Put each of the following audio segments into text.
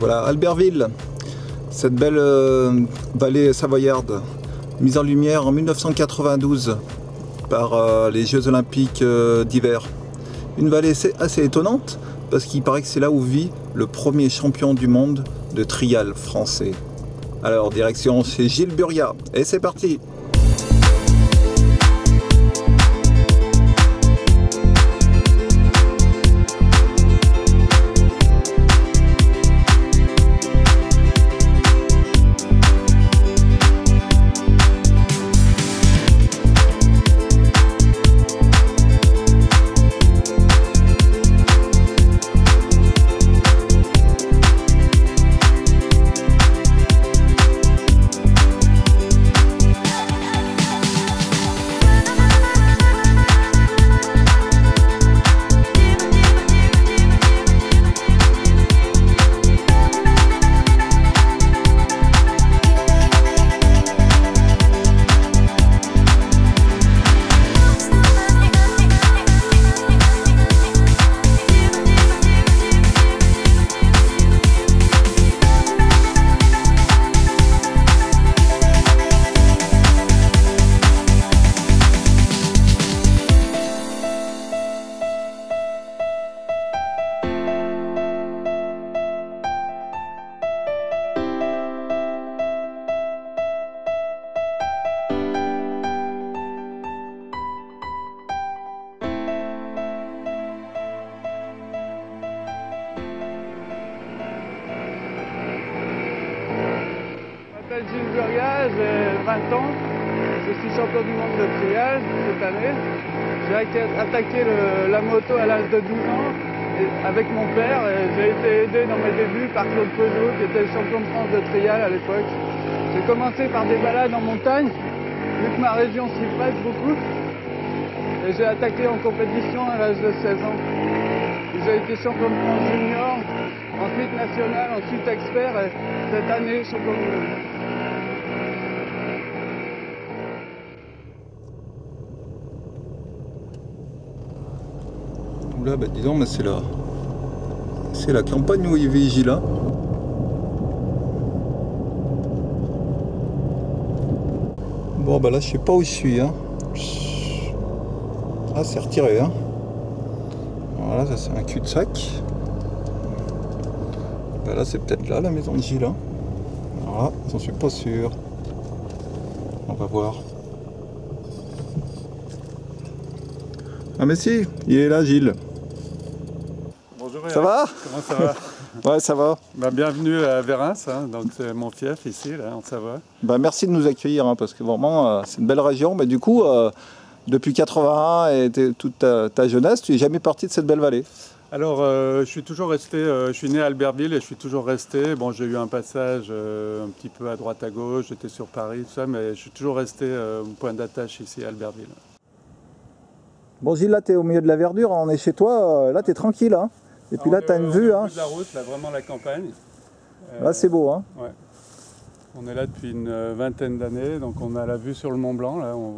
Voilà, Albertville, cette belle vallée savoyarde, mise en lumière en 1992 par les Jeux Olympiques d'hiver. Une vallée assez étonnante, parce qu'il paraît que c'est là où vit le premier champion du monde de trial français. Alors, direction chez Gilles Burriat, et c'est parti! Je m'appelle Gilles Burriat, j'ai 20 ans, je suis champion du monde de triage cette année. J'ai attaqué la moto à l'âge de 12 ans avec mon père. J'ai été aidé dans mes débuts par Claude Peugeot qui était champion de France de trial à l'époque. J'ai commencé par des balades en montagne, vu que ma région s'y prête beaucoup. Et j'ai attaqué en compétition à l'âge de 16 ans. J'ai été champion de France junior, ensuite national, ensuite expert et cette année champion du monde. Oula, bah dis donc, mais c'est la campagne où il vit Gilles, hein. Bon, bah là, je sais pas où je suis, hein. Ah, c'est retiré, hein. Voilà, ça c'est un cul-de-sac. Bah là, c'est peut-être là, la maison de Gilles, hein. Voilà, j'en suis pas sûr. On va voir. Ah mais si, il est là, Gilles. Bonjour Ça va? Comment ça va? Ouais, ça va. Bah, bienvenue à Verins, hein, donc c'est mon fief ici, là, en Savoie. Bah, merci de nous accueillir, hein, parce que vraiment, c'est une belle région. Mais du coup, depuis 81 et toute ta jeunesse, tu n'es jamais parti de cette belle vallée. Alors, je suis toujours resté, je suis né à Albertville et je suis toujours resté. Bon, j'ai eu un passage un petit peu à droite à gauche, j'étais sur Paris, tout ça, mais je suis toujours resté au point d'attache ici à Albertville. Bon, Gilles, là, tu es au milieu de la verdure, on est chez toi, là, tu es tranquille, hein. Et puis là, tu as une vue, hein. Au bout de la route, là, vraiment la campagne. Là, c'est beau, hein. Ouais. On est là depuis une vingtaine d'années, donc on a la vue sur le Mont Blanc, là, on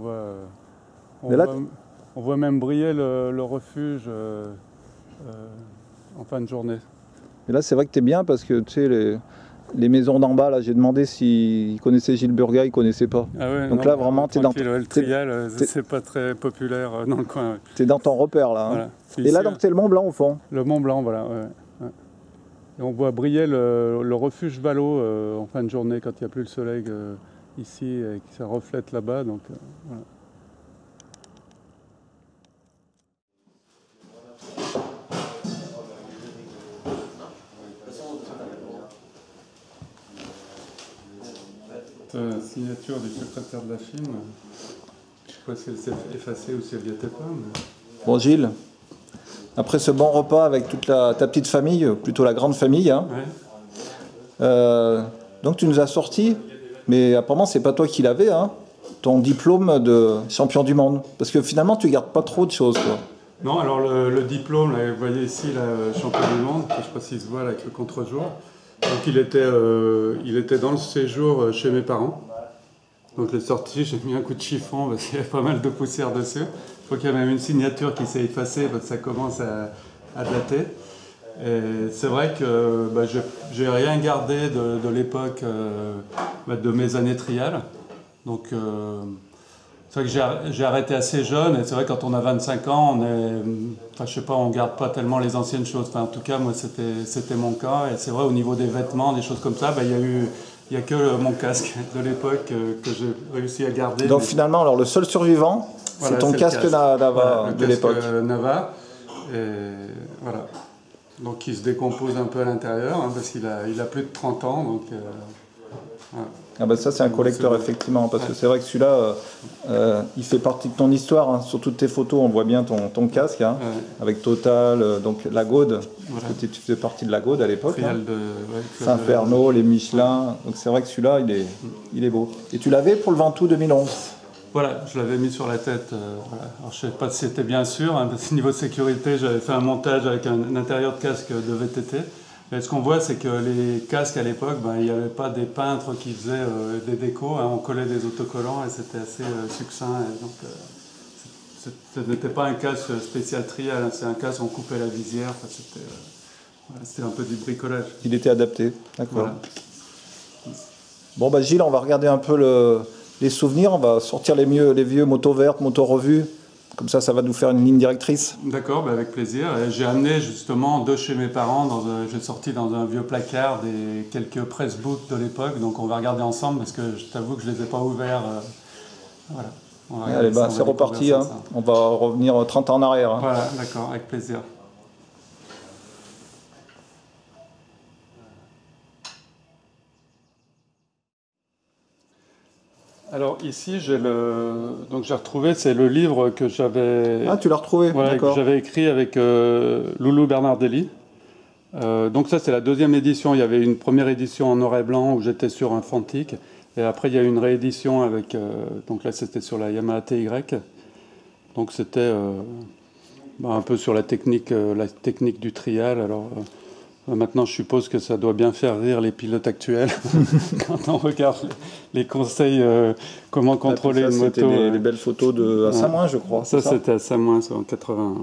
voit même briller le refuge en fin de journée. Et là, c'est vrai que tu es bien parce que, tu sais, les maisons d'en bas, là, j'ai demandé s'ils connaissaient Gilles Burriat, ils ne connaissaient pas. Ah ouais, donc non, là, vraiment, tu es dans... Le trial, c'est pas très populaire dans le coin. Ouais. Tu es dans ton repère, là. Hein. Voilà. Et là, donc, c'est le Mont Blanc, au fond. Le Mont Blanc, voilà. Ouais, ouais. Et on voit briller le refuge Valo en fin de journée, quand il n'y a plus le soleil ici, et que ça reflète là-bas. Donc, voilà. Signature du secrétaire de la FIM. Je sais pas si elle s'est effacée ou si elle n'y était pas. Mais... Bon, Gilles, après ce bon repas avec toute ta petite famille, plutôt la grande famille, hein, ouais. Donc tu nous as sorti, mais apparemment c'est pas toi qui l'avais, hein, ton diplôme de champion du monde. Parce que finalement tu gardes pas trop de choses, toi. Non, alors le diplôme, là, vous voyez ici, là, champion du monde, je ne sais pas s'il se voit là, avec le contre-jour. Donc il était dans le séjour chez mes parents. Donc je l'ai sorti, j'ai mis un coup de chiffon parce qu'il y avait pas mal de poussière dessus. Je crois qu'il y a même une signature qui s'est effacée parce que ça commence à dater. Et c'est vrai que bah, j'ai rien gardé de l'époque de mes années trial. Donc c'est vrai que j'ai arrêté assez jeune, et c'est vrai que quand on a 25 ans, je sais pas, on garde pas tellement les anciennes choses. Enfin, en tout cas, moi, c'était mon cas. Et c'est vrai, au niveau des vêtements, des choses comme ça, bah, il y a que mon casque de l'époque que j'ai réussi à garder. Donc finalement, alors le seul survivant, voilà, c'est ton casque Nava voilà, de l'époque. Nava. Et voilà. Donc qui se décompose un peu à l'intérieur, hein, parce qu'il a plus de 30 ans. Donc, voilà. Ah bah ça c'est un collecteur effectivement, parce que c'est vrai que celui-là, il fait partie de ton histoire, hein. Sur toutes tes photos on voit bien ton casque, hein, avec Total, donc la Gaude, voilà. Parce que tu faisais partie de la Gaude à l'époque, hein. Saint-Ferno, les Michelin, donc c'est vrai que celui-là il est beau. Et tu l'avais pour le Ventoux 2011? Voilà, je l'avais mis sur la tête. Voilà. Alors, je ne sais pas si c'était bien sûr, hein, parce que niveau sécurité, j'avais fait un montage avec un intérieur de casque de VTT. Et ce qu'on voit, c'est que les casques à l'époque, il n'y avait pas des peintres qui faisaient des décos, hein, on collait des autocollants et c'était assez succinct. Et donc, ce n'était pas un casque spécial trial, hein, c'est un casque où on coupait la visière. Enfin, c'était un peu du bricolage. Il était adapté, d'accord. Voilà. Bon, bah Gilles, on va regarder un peu les souvenirs, on va sortir les vieux motos vertes, motos revues. Comme ça va nous faire une ligne directrice. D'accord, avec plaisir. J'ai amené justement de chez mes parents, j'ai sorti dans un vieux placard quelques pressbooks de l'époque, donc on va regarder ensemble parce que je t'avoue que je ne les ai pas ouverts. Voilà. Allez, c'est reparti, hein. On va revenir 30 ans en arrière. Hein. Voilà, d'accord, avec plaisir. Alors ici, j'ai retrouvé, c'est le livre que j'avais... Ah, tu l'as retrouvé, voilà, que j'avais écrit avec Loulou Bernardelli. Donc ça, c'est la deuxième édition. Il y avait une première édition en noir et blanc où j'étais sur un Fantic. Et après, il y a eu une réédition avec... donc là, c'était sur la Yamaha TY. Donc c'était un peu sur la technique du trial. Alors... maintenant, je suppose que ça doit bien faire rire les pilotes actuels quand on regarde les conseils, comment contrôler une moto. C'était les belles photos à Samoin, je crois. Ça, c'était à Samoin, en 81.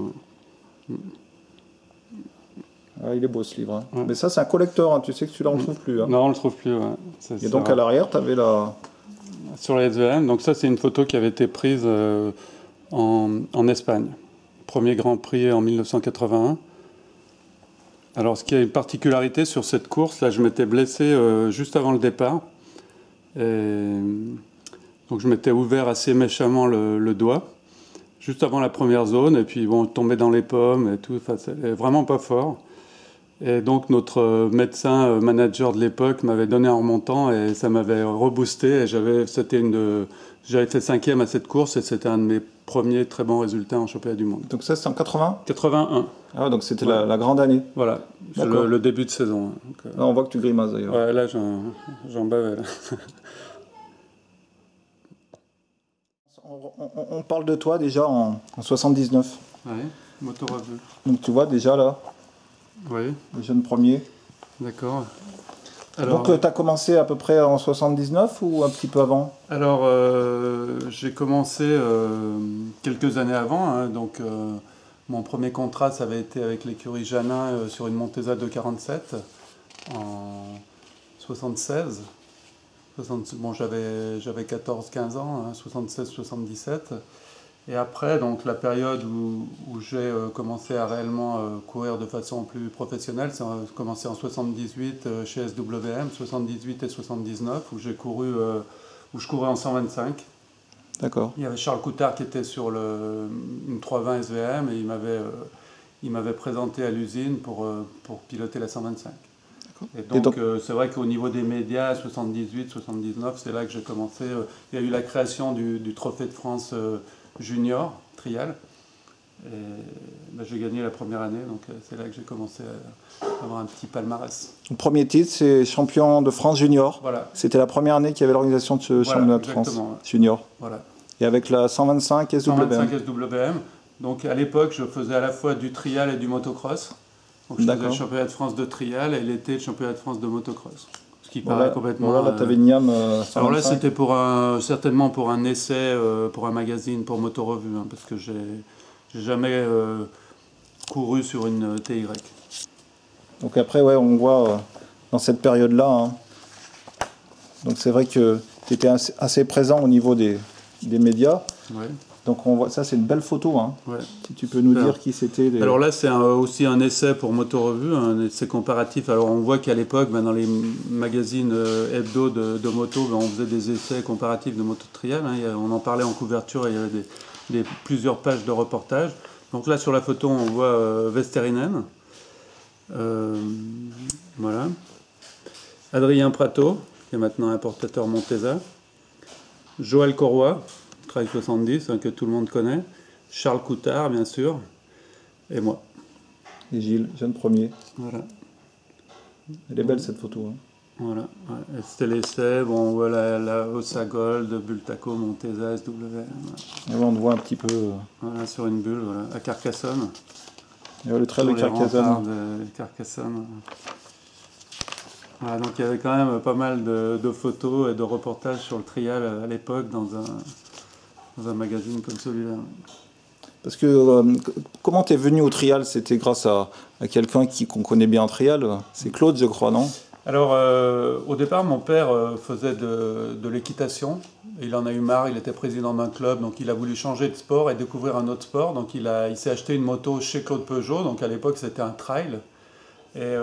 Ah, il est beau ce livre. Hein. Ouais. Mais ça, c'est un collector, hein. Tu sais que celui-là, on ne le trouve plus. Hein. Non, on ne le trouve plus. Ouais. Et donc, à l'arrière, tu avais la... Sur la SVM, donc ça, c'est une photo qui avait été prise en Espagne. Premier Grand Prix en 1981. Alors, ce qui a une particularité sur cette course, là, je m'étais blessé juste avant le départ. Et donc, je m'étais ouvert assez méchamment le doigt, juste avant la première zone. Et puis, bon, tombé dans les pommes et tout. Enfin, c'était vraiment pas fort. Et donc, notre médecin manager de l'époque m'avait donné un remontant et ça m'avait reboosté. Et j'avais fait 5e à cette course et c'était un de mes premiers très bons résultats en championnat du monde. Donc ça, c'était en 80 81. Ah, donc c'était la grande année. Voilà, le début de saison. Donc, là, on voit que tu grimaces d'ailleurs. Ouais, là, j'en bavais. Là. On parle de toi déjà en 79. Oui, moto revue. Donc tu vois déjà là, oui. Le jeune premier. D'accord. Alors, donc tu as commencé à peu près en 79 ou un petit peu avant? Alors j'ai commencé quelques années avant, hein, donc mon premier contrat ça avait été avec l'écurie Janin sur une Montesa 247 en 76. Bon, j'avais 14-15 ans, hein, 76-77. Et après, donc, la période où j'ai commencé à réellement courir de façon plus professionnelle, ça a commencé en 78 chez SWM, 78 et 79, où je courais en 125. D'accord. Il y avait Charles Coutard qui était sur une 320 SVM et il m'avait présenté à l'usine pour piloter la 125. Et donc, c'est vrai qu'au niveau des médias, 78, 79, c'est là que j'ai commencé. Il y a eu la création du Trophée de France junior, trial. Et j'ai gagné la première année, donc c'est là que j'ai commencé à avoir un petit palmarès. Le premier titre, c'est champion de France junior. Voilà. C'était la première année qu'il y avait l'organisation de ce championnat de France junior. Voilà. Et avec la 125 SWM. 125 SWM. Donc à l'époque, je faisais à la fois du trial et du motocross. Donc je faisais le championnat de France de trial et l'été le championnat de France de motocross. Ce qui paraît complètement... Là, tu avais une Niam 125. Alors là, c'était certainement pour un essai, pour un magazine, pour Moto Revue, hein, parce que j'ai jamais couru sur une TY. Donc après, ouais, on voit dans cette période-là, hein. Donc c'est vrai que tu étais assez présent au niveau des médias. Ouais. Donc on voit, ça c'est une belle photo, hein. Ouais. Si tu peux nous dire qui c'était. Alors là c'est aussi un essai pour Moto Revue, un essai comparatif. Alors on voit qu'à l'époque, dans les magazines hebdo de moto, on faisait des essais comparatifs de moto de trial, hein. On en parlait en couverture, il y avait plusieurs pages de reportage. Donc là sur la photo on voit Vesterinen, voilà. Adrien Prato, qui est maintenant importateur Montesa. Joël Corroy, Trail 70, hein, que tout le monde connaît. Charles Coutard, bien sûr. Et moi. Et Gilles, jeune premier. Voilà. Elle est belle cette photo, hein. Voilà. Ouais. C'était l'essai. Bon, on voit la Ossa Gold, Bultaco, Montesa, SW. Voilà. Et là, on te voit un petit peu. Voilà, sur une bulle, voilà, à Carcassonne. Et le trail de Carcassonne. Carcassonne. Voilà, donc il y avait quand même pas mal de photos et de reportages sur le trial à l'époque dans un magazine comme celui-là. Parce que comment tu es venu au trial? C'était grâce à quelqu'un qu'on connaît bien en trial. C'est Claude, je crois, non? Alors, au départ, mon père faisait de l'équitation. Il en a eu marre, il était président d'un club, donc il a voulu changer de sport et découvrir un autre sport. Donc il s'est acheté une moto chez Claude Peugeot, donc à l'époque c'était un trail. Et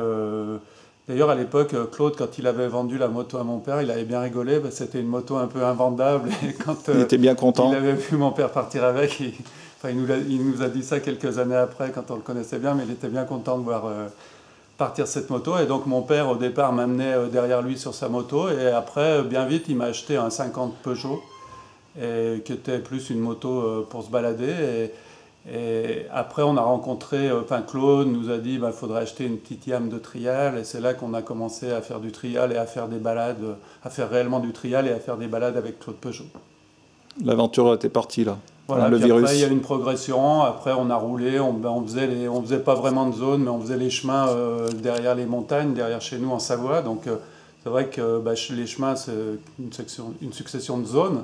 d'ailleurs, à l'époque, Claude, quand il avait vendu la moto à mon père, il avait bien rigolé, parce que c'était une moto un peu invendable. Et quand il était bien content. Il avait vu mon père partir avec, il nous a dit ça quelques années après, quand on le connaissait bien, mais il était bien content de voir partir cette moto. Et donc mon père, au départ, m'amenait derrière lui sur sa moto. Et après, bien vite, il m'a acheté un 50 Peugeot, qui était plus une moto pour se balader. Et après, on a rencontré, Claude nous a dit il faudrait acheter une petite Yam de trial. Et c'est là qu'on a commencé à faire du trial et à faire des balades, à faire réellement du trial et à faire des balades avec Claude Peugeot. L'aventure était partie là. Voilà, le virus. Après, il y a eu une progression. Après, on a roulé. On faisait pas vraiment de zone, mais on faisait les chemins derrière les montagnes, derrière chez nous en Savoie. Donc, c'est vrai que les chemins, c'est une succession de zones.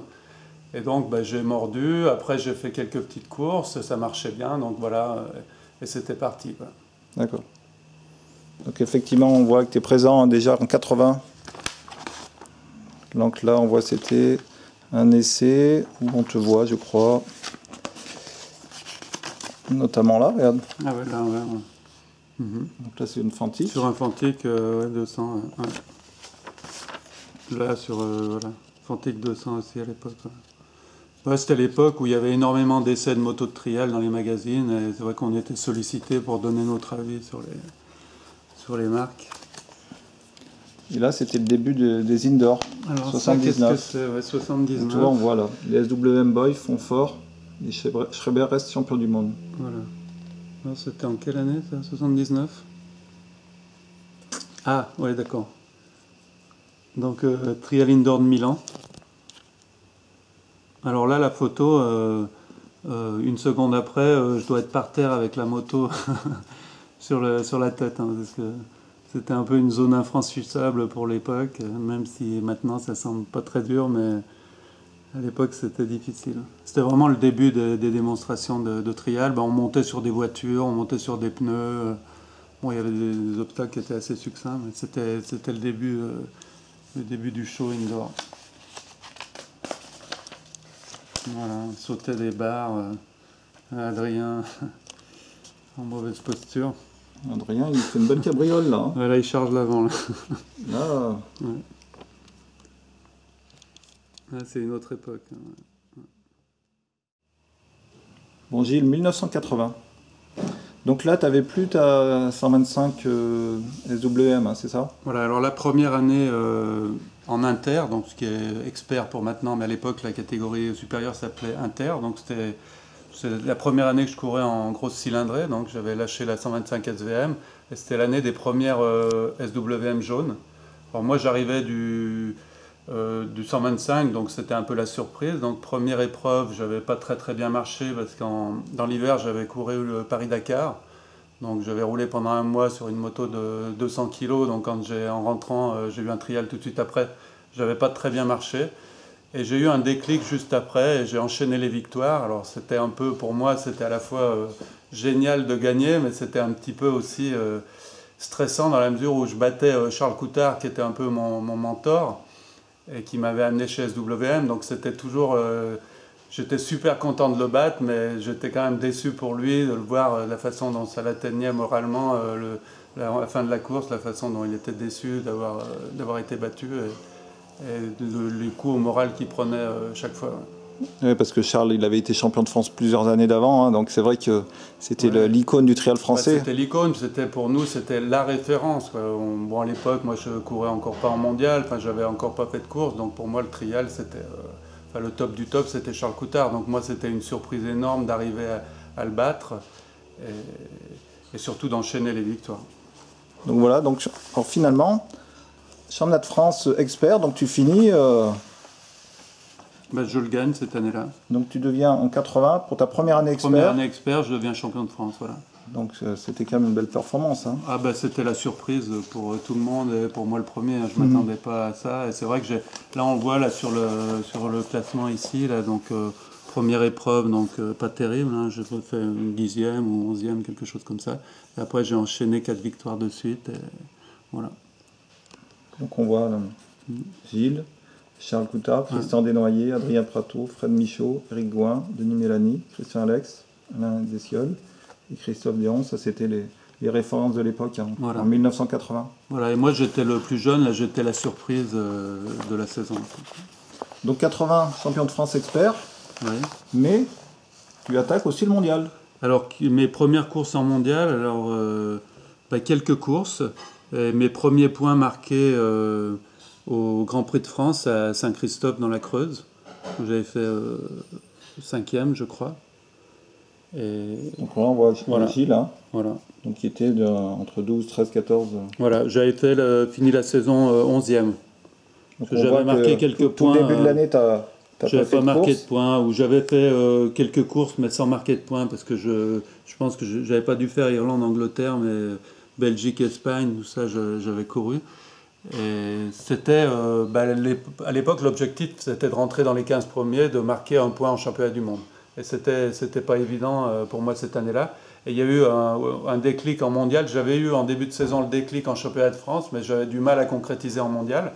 Et donc j'ai mordu, après j'ai fait quelques petites courses, ça marchait bien, donc voilà, et c'était parti. D'accord. Donc effectivement, on voit que tu es présent déjà en 80. Donc là, on voit c'était un essai où on te voit, je crois, notamment là, regarde. Ah ouais, là, ouais. Donc là, c'est une Fantic. Sur un Fantic 200, ouais. Là, sur, voilà, Fantic 200 aussi à l'époque. Ouais. Ouais, c'était l'époque où il y avait énormément d'essais de motos de trial dans les magazines, et c'est vrai qu'on était sollicité pour donner notre avis sur les marques. Et là, c'était le début des indoors. Alors 79. qu'est-ce que c'est? Ouais, 79. Tu vois, on voit là, les SWM Boys font fort, et Schreiber reste champion du monde. Voilà. Alors, c'était en quelle année ça? 79? Ah, ouais, d'accord. Donc, Trial Indoor de Milan. Alors là, la photo, une seconde après, je dois être par terre avec la moto sur la tête, hein, parce que c'était un peu une zone infranchissable pour l'époque, même si maintenant ça semble pas très dur, mais à l'époque c'était difficile. C'était vraiment le début des démonstrations de trial. On montait sur des voitures, on montait sur des pneus. Bon, il y avait des obstacles qui étaient assez succincts, mais c'était le début du show indoor. Voilà, on sautait des barres. Adrien en mauvaise posture. Adrien, il fait une belle cabriole là. Hein. Là, il charge l'avant. Là. Ouais. Là, c'est une autre époque. Bon, Gilles, 1980. Donc là, tu n'avais plus ta 125 SWM, hein, c'est ça? Voilà, alors la première année en inter, donc ce qui est expert pour maintenant, mais à l'époque, la catégorie supérieure s'appelait inter. Donc c'est la première année que je courais en grosse cylindrée, donc j'avais lâché la 125 SVM, et c'était l'année des premières SWM jaunes. Alors moi j'arrivais du 125, donc c'était un peu la surprise. Donc première épreuve, j'avais pas très bien marché, parce que dans l'hiver j'avais couru le Paris-Dakar, donc j'avais roulé pendant un mois sur une moto de 200 kg, donc en rentrant, j'ai eu un trial tout de suite après, j'avais pas très bien marché. Et j'ai eu un déclic juste après, et j'ai enchaîné les victoires. Alors c'était un peu, pour moi, c'était à la fois génial de gagner, mais c'était un petit peu aussi stressant dans la mesure où je battais Charles Coutard, qui était un peu mon mentor, et qui m'avait amené chez SWM. Donc c'était toujours... j'étais super content de le battre, mais j'étais quand même déçu pour lui, de le voir, la façon dont ça l'atteignait moralement, la fin de la course, la façon dont il était déçu d'avoir été battu, et les coups au moral qu'il prenait chaque fois. Oui, parce que Charles, il avait été champion de France plusieurs années d'avant, hein, donc c'est vrai que c'était l'icône du trial français. C'était l'icône, pour nous, c'était la référence, quoi. Bon, à l'époque, moi, je courais encore pas en mondial, j'avais encore pas fait de course, donc pour moi, le trial, c'était... le top du top, c'était Charles Coutard. Donc moi, c'était une surprise énorme d'arriver à le battre et surtout d'enchaîner les victoires. Donc voilà, donc alors finalement, championnat de France expert, donc tu finis... je le gagne cette année-là. Donc tu deviens en 80, pour ta première année expert. Première année expert, je deviens champion de France, voilà. Donc c'était quand même une belle performance. Hein. Ah c'était la surprise pour tout le monde et pour moi le premier. Je ne m'attendais pas à ça. Et c'est vrai que là on le voit là, sur le classement ici, là, donc première épreuve, donc pas terrible. Hein, j'ai fait une 10e ou 11e, quelque chose comme ça. Et après j'ai enchaîné 4 victoires de suite. Et voilà. Donc on voit Gilles, Charles Coutard, Christian Desnoyers, Adrien Prato, Fred Michaud, Éric Gouin, Denis Mélanie, Christian Alex, Alain Desciol et Christophe Déon. Ça, c'était les références de l'époque, hein, voilà. En 1980. Voilà, et moi, j'étais le plus jeune, là, j'étais la surprise de la saison. Donc 80, champion de France expert, mais tu attaques aussi le mondial. Alors, mes premières courses en mondial, alors, quelques courses. Mes premiers points marqués au Grand Prix de France à Saint-Christophe dans la Creuse, où j'avais fait 5e, je crois. Et donc là, on voit Gilles, hein, voilà. Donc qui était entre 12, 13, 14. Voilà, j'avais fini la saison 11e. J'avais marqué quelques points. Au début de l'année, j'avais pas marqué de points, ou j'avais fait quelques courses, mais sans marquer de points, parce que je pense que j'avais pas dû faire Irlande-Angleterre, mais Belgique, Espagne, tout ça, j'avais couru. Et c'était, à l'époque, l'objectif, c'était de rentrer dans les 15 premiers, de marquer un point en championnat du monde. Et c'était pas évident pour moi cette année-là. Et il y a eu un déclic en mondial. J'avais eu en début de saison le déclic en championnat de France, mais j'avais du mal à concrétiser en mondial.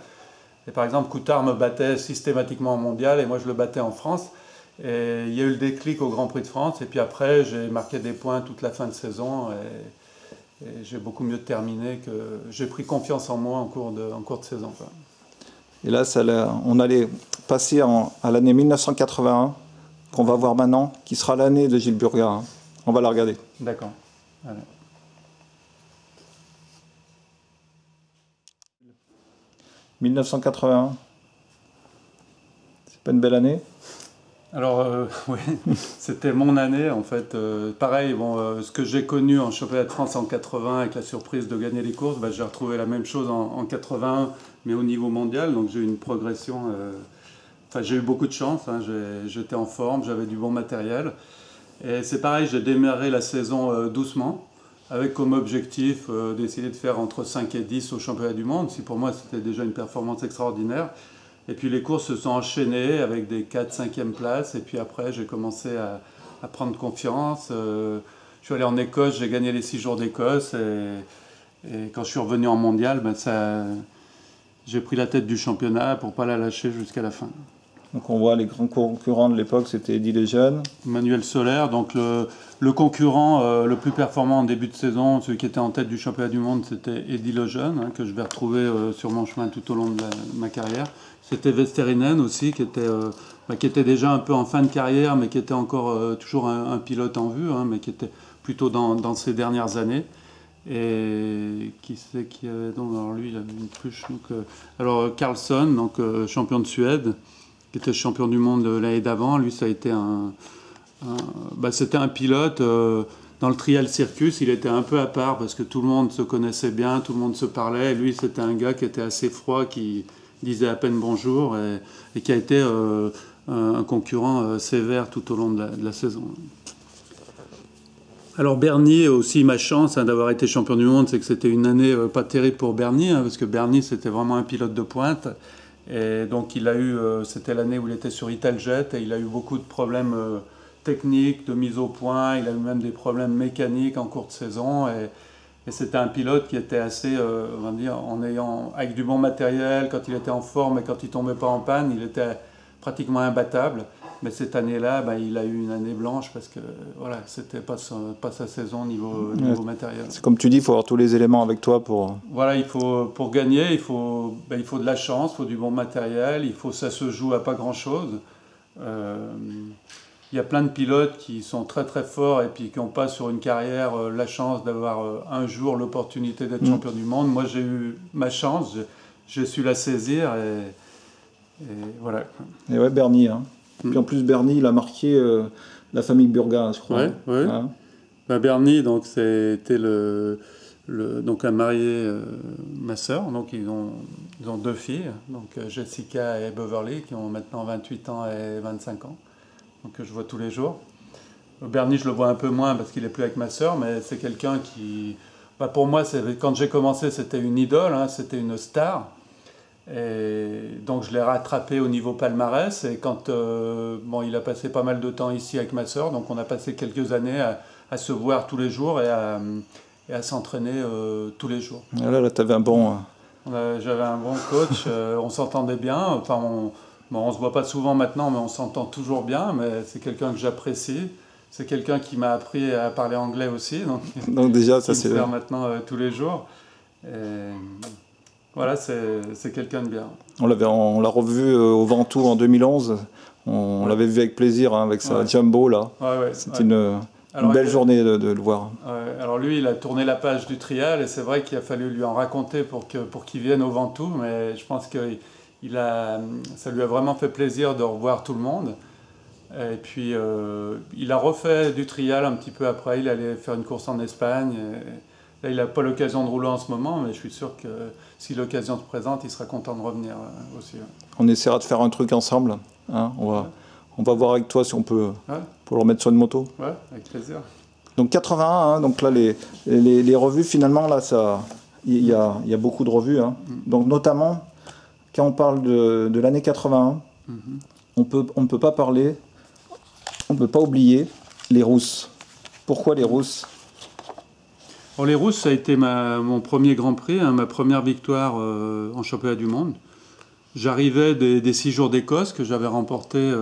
Et par exemple, Coutard me battait systématiquement en mondial et moi je le battais en France. Et il y a eu le déclic au Grand Prix de France. Et puis après, j'ai marqué des points toute la fin de saison. Et j'ai beaucoup mieux terminé, que j'ai pris confiance en moi en cours de saison, quoi. Et là, on allait passer à l'année 1981, qu'on va voir maintenant, qui sera l'année de Gilles Burgat. Hein. On va la regarder. D'accord. Allez. 1981. C'est pas une belle année? Alors, oui, c'était mon année, en fait. Pareil, ce que j'ai connu en championnat de France en 80, avec la surprise de gagner les courses, j'ai retrouvé la même chose en 81, mais au niveau mondial. Donc, j'ai eu une progression... j'ai eu beaucoup de chance, hein, j'étais en forme, j'avais du bon matériel. Et c'est pareil, j'ai démarré la saison doucement, avec comme objectif d'essayer de faire entre 5 et 10 au championnat du monde. Si pour moi, c'était déjà une performance extraordinaire. Et puis les courses se sont enchaînées avec des 4e, 5e places. Et puis après, j'ai commencé à prendre confiance. Je suis allé en Écosse, j'ai gagné les 6 jours d'Écosse. Et quand je suis revenu en mondial, j'ai pris la tête du championnat pour ne pas la lâcher jusqu'à la fin. Donc on voit les grands concurrents de l'époque, c'était Eddy Lejeune. Manuel Soler, donc le concurrent le plus performant en début de saison, celui qui était en tête du championnat du monde, c'était Eddy Lejeune, hein, que je vais retrouver sur mon chemin tout au long de ma carrière. C'était Vesterinen aussi, qui était déjà un peu en fin de carrière, mais qui était encore toujours un pilote en vue, hein, mais qui était plutôt dans ses dernières années. Et qui c'est qui avait donc, alors lui il avait une pluche, alors Carlsson, donc champion de Suède, qui était champion du monde l'année d'avant. Lui, ça a été c'était un pilote dans le trial circus. Il était un peu à part parce que tout le monde se connaissait bien, tout le monde se parlait. Et lui, c'était un gars qui était assez froid, qui disait à peine bonjour et qui a été un concurrent sévère tout au long de la saison. Alors Bernie, aussi ma chance d'avoir été champion du monde, c'est que c'était une année pas terrible pour Bernie, parce que Bernie, c'était vraiment un pilote de pointe. Et donc c'était l'année où il était sur Italjet et il a eu beaucoup de problèmes techniques, de mise au point. Il a eu même des problèmes mécaniques en cours de saison. Et c'était un pilote qui était assez, on va dire, avec du bon matériel, quand il était en forme et quand il tombait pas en panne, il était pratiquement imbattable. Mais cette année-là, il a eu une année blanche parce que voilà, c'était pas sa saison niveau matériel. C'est comme tu dis, il faut avoir tous les éléments avec toi pour... Voilà, pour gagner, il faut de la chance, il faut du bon matériel, ça se joue à pas grand-chose. Il y a plein de pilotes qui sont très très forts et puis qui n'ont pas sur une carrière la chance d'avoir un jour l'opportunité d'être champion du monde. Moi j'ai eu ma chance, j'ai su la saisir et voilà. Et ouais, Bernie. Hein. Puis en plus Bernie, il a marqué la famille Burga, je crois. Ouais. Hein. Bernie, donc c'était donc a marié ma sœur, donc ils ont 2 filles, donc Jessica et Beverly qui ont maintenant 28 ans et 25 ans. Donc je vois tous les jours. Bernie, je le vois un peu moins parce qu'il n'est plus avec ma sœur, mais c'est quelqu'un qui... pour moi, quand j'ai commencé, c'était une idole, hein, c'était une star. Et donc je l'ai rattrapé au niveau palmarès. Et quand il a passé pas mal de temps ici avec ma sœur, donc on a passé quelques années à se voir tous les jours et à s'entraîner tous les jours. Et là tu avais un bon... J'avais un bon coach, on s'entendait bien. Enfin, on ne se voit pas souvent maintenant, mais on s'entend toujours bien. Mais c'est quelqu'un que j'apprécie. C'est quelqu'un qui m'a appris à parler anglais aussi. Donc déjà, ça c'est... faire maintenant tous les jours. Et voilà, c'est quelqu'un de bien. On l'a revu au Ventoux en 2011. On l'avait vu avec plaisir, hein, avec sa jumbo là. C'était une belle journée de le voir. Alors lui, il a tourné la page du trial et c'est vrai qu'il a fallu lui en raconter pour qu'il vienne au Ventoux. Mais je pense que ça lui a vraiment fait plaisir de revoir tout le monde. Et puis, il a refait du trial un petit peu après. Il allait faire une course en Espagne. Là, il n'a pas l'occasion de rouler en ce moment, mais je suis sûr que si l'occasion se présente, il sera content de revenir aussi. On essaiera de faire un truc ensemble. Hein, on va voir avec toi si on peut pour le remettre sur une moto. Ouais, avec plaisir. Donc 81, hein, donc là, les revues, finalement, là, il y a beaucoup de revues. Hein. Donc notamment... Quand on parle de l'année 81, on ne peut pas parler, on ne peut pas oublier les rousses. Pourquoi les rousses? Les rousses, ça a été mon premier Grand Prix, hein, ma première victoire en championnat du monde. J'arrivais des 6 jours d'Écosse que j'avais remporté.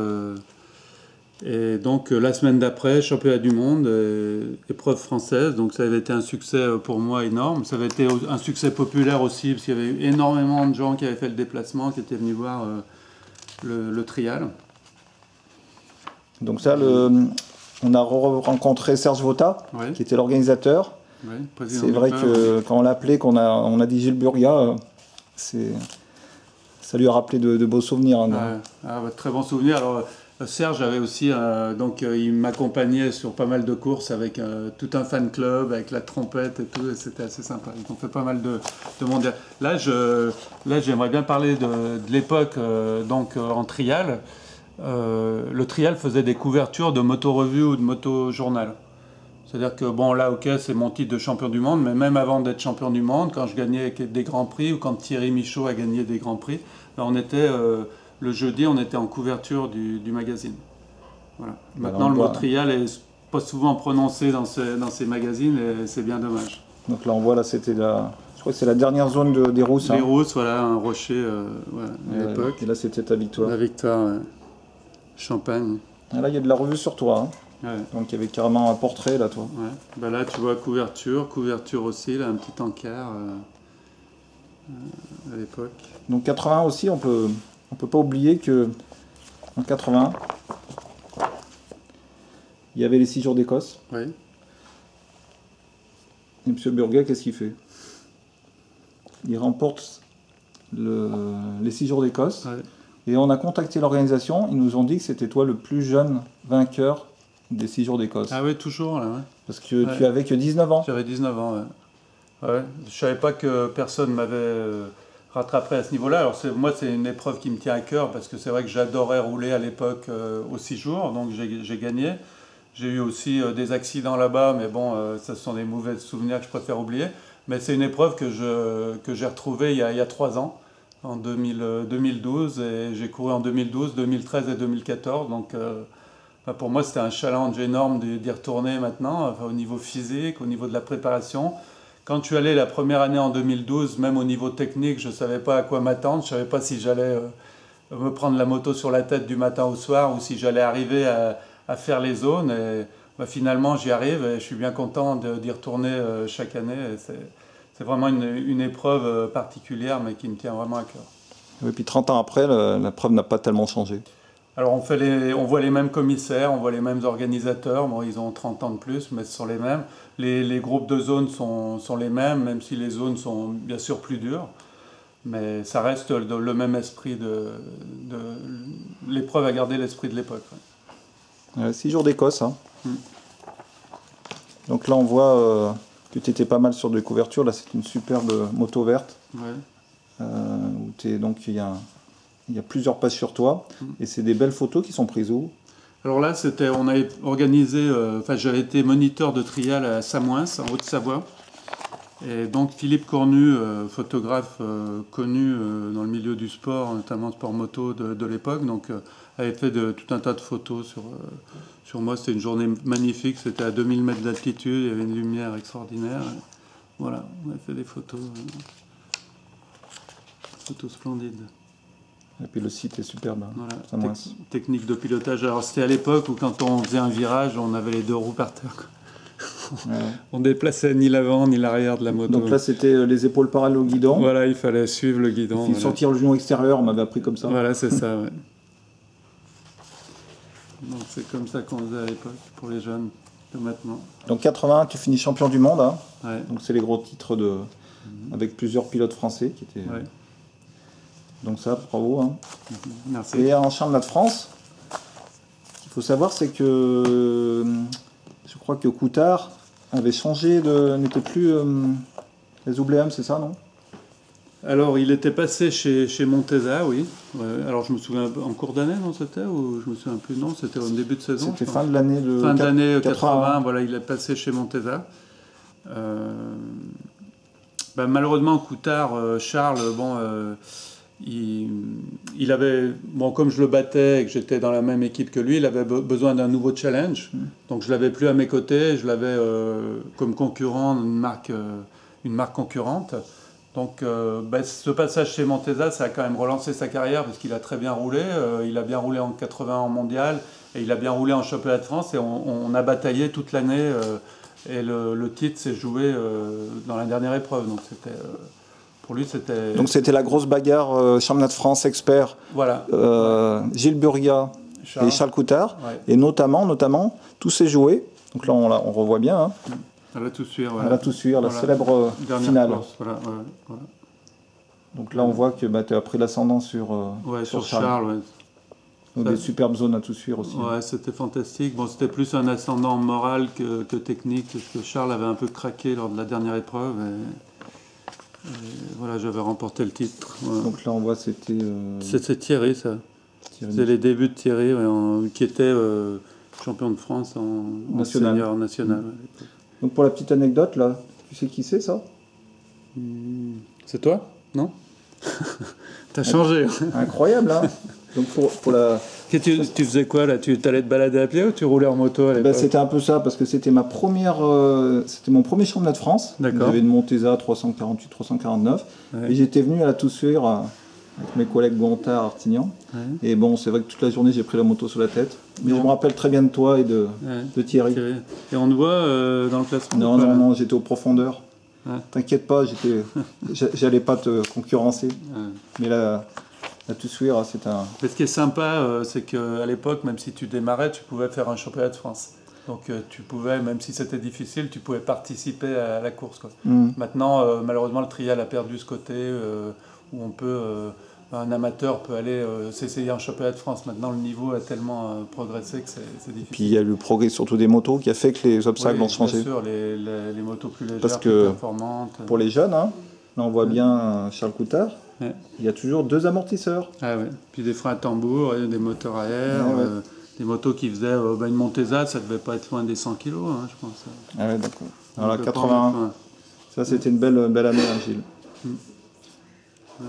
Et donc la semaine d'après, championnat du monde, épreuve française. Donc ça avait été un succès pour moi énorme. Ça avait été un succès populaire aussi, parce qu'il y avait eu énormément de gens qui avaient fait le déplacement, qui étaient venus voir le trial. Donc ça, on a rencontré Serge Vota, qui était l'organisateur. C'est vrai que quand on l'a appelé, qu'on a dit Gilles Burga, ça lui a rappelé de beaux souvenirs. Hein, très bons souvenirs. Alors, Serge avait aussi, il m'accompagnait sur pas mal de courses avec tout un fan club, avec la trompette et tout, et c'était assez sympa. Ils ont fait pas mal de mondial. Là, j'aimerais bien parler de l'époque en trial. Le trial faisait des couvertures de moto-revue ou de moto-journal. C'est-à-dire que, là, ok, c'est mon titre de champion du monde, mais même avant d'être champion du monde, quand je gagnais des grands prix ou quand Thierry Michaud a gagné des grands prix, on était... le jeudi, on était en couverture du magazine. Voilà. Maintenant, le mot trial n'est pas souvent prononcé dans ces magazines et c'est bien dommage. Donc là, on voit, là, c'était je crois que c'est la dernière zone des rousses. Les rousses, voilà, un rocher à l'époque. Et là, c'était ta victoire. La victoire, Champagne. Et là, il y a de la revue sur toi. Hein. Donc, il y avait carrément un portrait, là, toi. Là, tu vois, couverture aussi, là, un petit encart à l'époque. Donc, 80 aussi, on peut pas oublier que en 80, il y avait les 6 jours d'Écosse. Oui. Et M. Burga, qu'est-ce qu'il fait? Il remporte les 6 jours d'Écosse. Ouais. Et on a contacté l'organisation. Ils nous ont dit que c'était toi le plus jeune vainqueur des 6 jours d'Écosse. Ah oui, toujours là. Ouais. Parce que tu avais que 19 ans. J'avais 19 ans. Ouais. Je savais pas que personne m'avait rattrapé à ce niveau-là. Alors moi, c'est une épreuve qui me tient à cœur parce que c'est vrai que j'adorais rouler à l'époque aux 6 jours, donc j'ai gagné. J'ai eu aussi des accidents là-bas, mais ce sont des mauvais souvenirs que je préfère oublier. Mais c'est une épreuve que j'ai retrouvée il y a 3 ans, en 2012, et j'ai couru en 2012, 2013 et 2014. Donc pour moi, c'était un challenge énorme d'y retourner maintenant, au niveau physique, au niveau de la préparation. quand je suis allé la première année en 2012, même au niveau technique, je ne savais pas à quoi m'attendre. Je ne savais pas si j'allais me prendre la moto sur la tête du matin au soir ou si j'allais arriver à faire les zones. Et finalement, j'y arrive et je suis bien content d'y retourner chaque année. C'est vraiment une épreuve particulière, mais qui me tient vraiment à cœur. Et puis 30 ans après, la preuve n'a pas tellement changé. Alors on voit les mêmes commissaires, on voit les mêmes organisateurs. Bon, ils ont 30 ans de plus, mais ce sont les mêmes. Les groupes de zones sont les mêmes, même si les zones sont bien sûr plus dures. Mais ça reste le même esprit l'épreuve a gardé l'esprit de l'époque. Ouais. 6 jours d'Écosse. Hein. Donc là, on voit que tu étais pas mal sur des couvertures. Là, c'est une superbe moto verte. Ouais. Où donc, il y a plusieurs pages sur toi. Et c'est des belles photos qui sont prises où? Alors là, on avait organisé, j'avais été moniteur de trial à Samoins, en Haute-Savoie. Et donc Philippe Cornu, photographe connu dans le milieu du sport, notamment sport moto de l'époque, avait fait tout un tas de photos sur moi. C'était une journée magnifique, c'était à 2000 mètres d'altitude, il y avait une lumière extraordinaire. Et voilà, on a fait des photos splendides. Et puis le site est superbe. Voilà. Technique de pilotage. Alors c'était à l'époque où quand on faisait un virage, on avait les 2 roues par terre. Ouais. On déplaçait ni l'avant ni l'arrière de la moto. Donc là, c'était les épaules parallèles au guidon. Voilà, il fallait suivre le guidon. Il faut sortir le genou extérieur, on m'avait appris comme ça. Voilà, c'est ça, ouais. Donc c'est comme ça qu'on faisait à l'époque, pour les jeunes de maintenant. Donc 80, tu finis champion du monde. Hein. Ouais. Donc c'est les gros titres avec plusieurs pilotes français qui étaient... Ouais. Donc ça, bravo. Hein. Merci. Et en championnat de France, ce qu'il faut savoir, c'est que... Je crois que Coutard avait changé n'était plus les Oubléum, c'est ça, non? Alors, il était passé chez Montesa, oui. Ouais. Alors, je me souviens, en cours d'année, non, c'était? Ou je me souviens plus, non, c'était au début de saison. C'était fin de l'année de fin d'année 80, voilà, il est passé chez Montesa. Malheureusement, Coutard, Charles, il avait, comme je le battais et que j'étais dans la même équipe que lui, il avait besoin d'un nouveau challenge. Donc je l'avais plus à mes côtés, je l'avais comme concurrent, une marque concurrente. Donc ce passage chez Montesa, ça a quand même relancé sa carrière parce qu'il a très bien roulé. Il a bien roulé en 80 en mondial et il a bien roulé en championnat de France et on a bataillé toute l'année et le titre s'est joué dans la dernière épreuve. Donc c'était... Pour lui, c'était... Donc c'était la grosse bagarre championnat de France expert. Voilà. Gilles Burga et Charles Coutard. Ouais. Et notamment, tout s'est joué. Donc là, on revoit bien. Hein. À la Toussuire, voilà. À la Toussuire, la célèbre finale. Voilà. Donc là, on voit que tu as pris l'ascendant sur Charles. Ouais. Donc des superbes zones à Toussuire aussi. Ouais, c'était fantastique. Bon, c'était plus un ascendant moral que technique, parce que Charles avait un peu craqué lors de la dernière épreuve. Et voilà, j'avais remporté le titre. Voilà. Donc là, on voit, c'était... C'est Thierry, ça. C'est les débuts de Thierry, qui était champion de France en senior national. Donc pour la petite anecdote, là, tu sais qui c'est, ça? C'est toi? Non? T'as changé. Incroyable, hein. Donc pour la... Tu faisais quoi, là? Tu allais te balader à pied ou tu roulais en moto à l'époque? C'était un peu ça, parce que c'était mon premier championnat de France. J'avais une Montesa 348, 349. Ouais. Et j'étais venu à la Toussuire avec mes collègues Gontard, Artignan. Ouais. Et bon, c'est vrai que toute la journée, j'ai pris la moto sur la tête. Mais je me rappelle très bien de toi et de Thierry. Et on te voit dans le classement? Non, j'étais aux profondeurs. Ouais. T'inquiète pas, j'allais pas te concurrencer. Ouais. Mais là... La Toussuire, c'est un... Mais ce qui est sympa, c'est qu'à l'époque, même si tu démarrais, tu pouvais faire un championnat de France. Donc tu pouvais, même si c'était difficile, tu pouvais participer à la course. Quoi. Maintenant, malheureusement, le trial a perdu ce côté où on peut... un amateur peut aller s'essayer un championnat de France. Maintenant, le niveau a tellement progressé que c'est difficile. Puis il y a le progrès surtout des motos qui a fait que les obstacles ont changé. Bien sûr, les motos plus légères, parce que plus performantes. Pour les jeunes, hein, là on voit bien Charles Coutard. Ouais. Il y a toujours 2 amortisseurs. Ah ouais. Puis des freins à tambour, des moteurs à air, des motos qui faisaient une Montesa, ça devait pas être loin des 100 kg, hein, je pense. Ah ouais, d'accord. Alors 81, ça c'était une belle année, hein, Gilles. Ouais.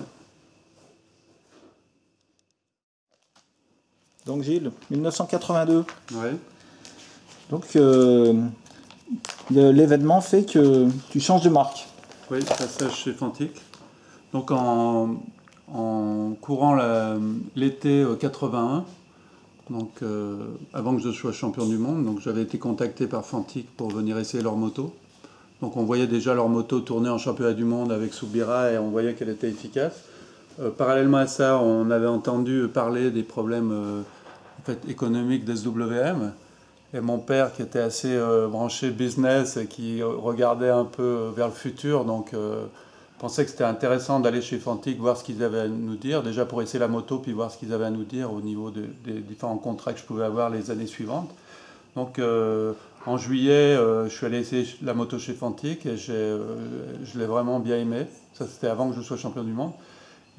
Donc Gilles, 1982. Ouais. Donc l'événement fait que tu changes de marque. Oui, passage chez Fantic. Donc en courant l'été 81, donc avant que je sois champion du monde, donc j'avais été contacté par Fantic pour venir essayer leur moto. Donc on voyait déjà leur moto tourner en championnat du monde avec Soubira et on voyait qu'elle était efficace. Parallèlement à ça, on avait entendu parler des problèmes en fait, économiques des SWM. Et mon père, qui était assez branché business et qui regardait un peu vers le futur, donc pensait que c'était intéressant d'aller chez Fantic, voir ce qu'ils avaient à nous dire, déjà pour essayer la moto, puis voir ce qu'ils avaient à nous dire au niveau des différents contrats que je pouvais avoir les années suivantes. Donc en juillet, je suis allé essayer la moto chez Fantic et je l'ai vraiment bien aimé. Ça, c'était avant que je sois champion du monde.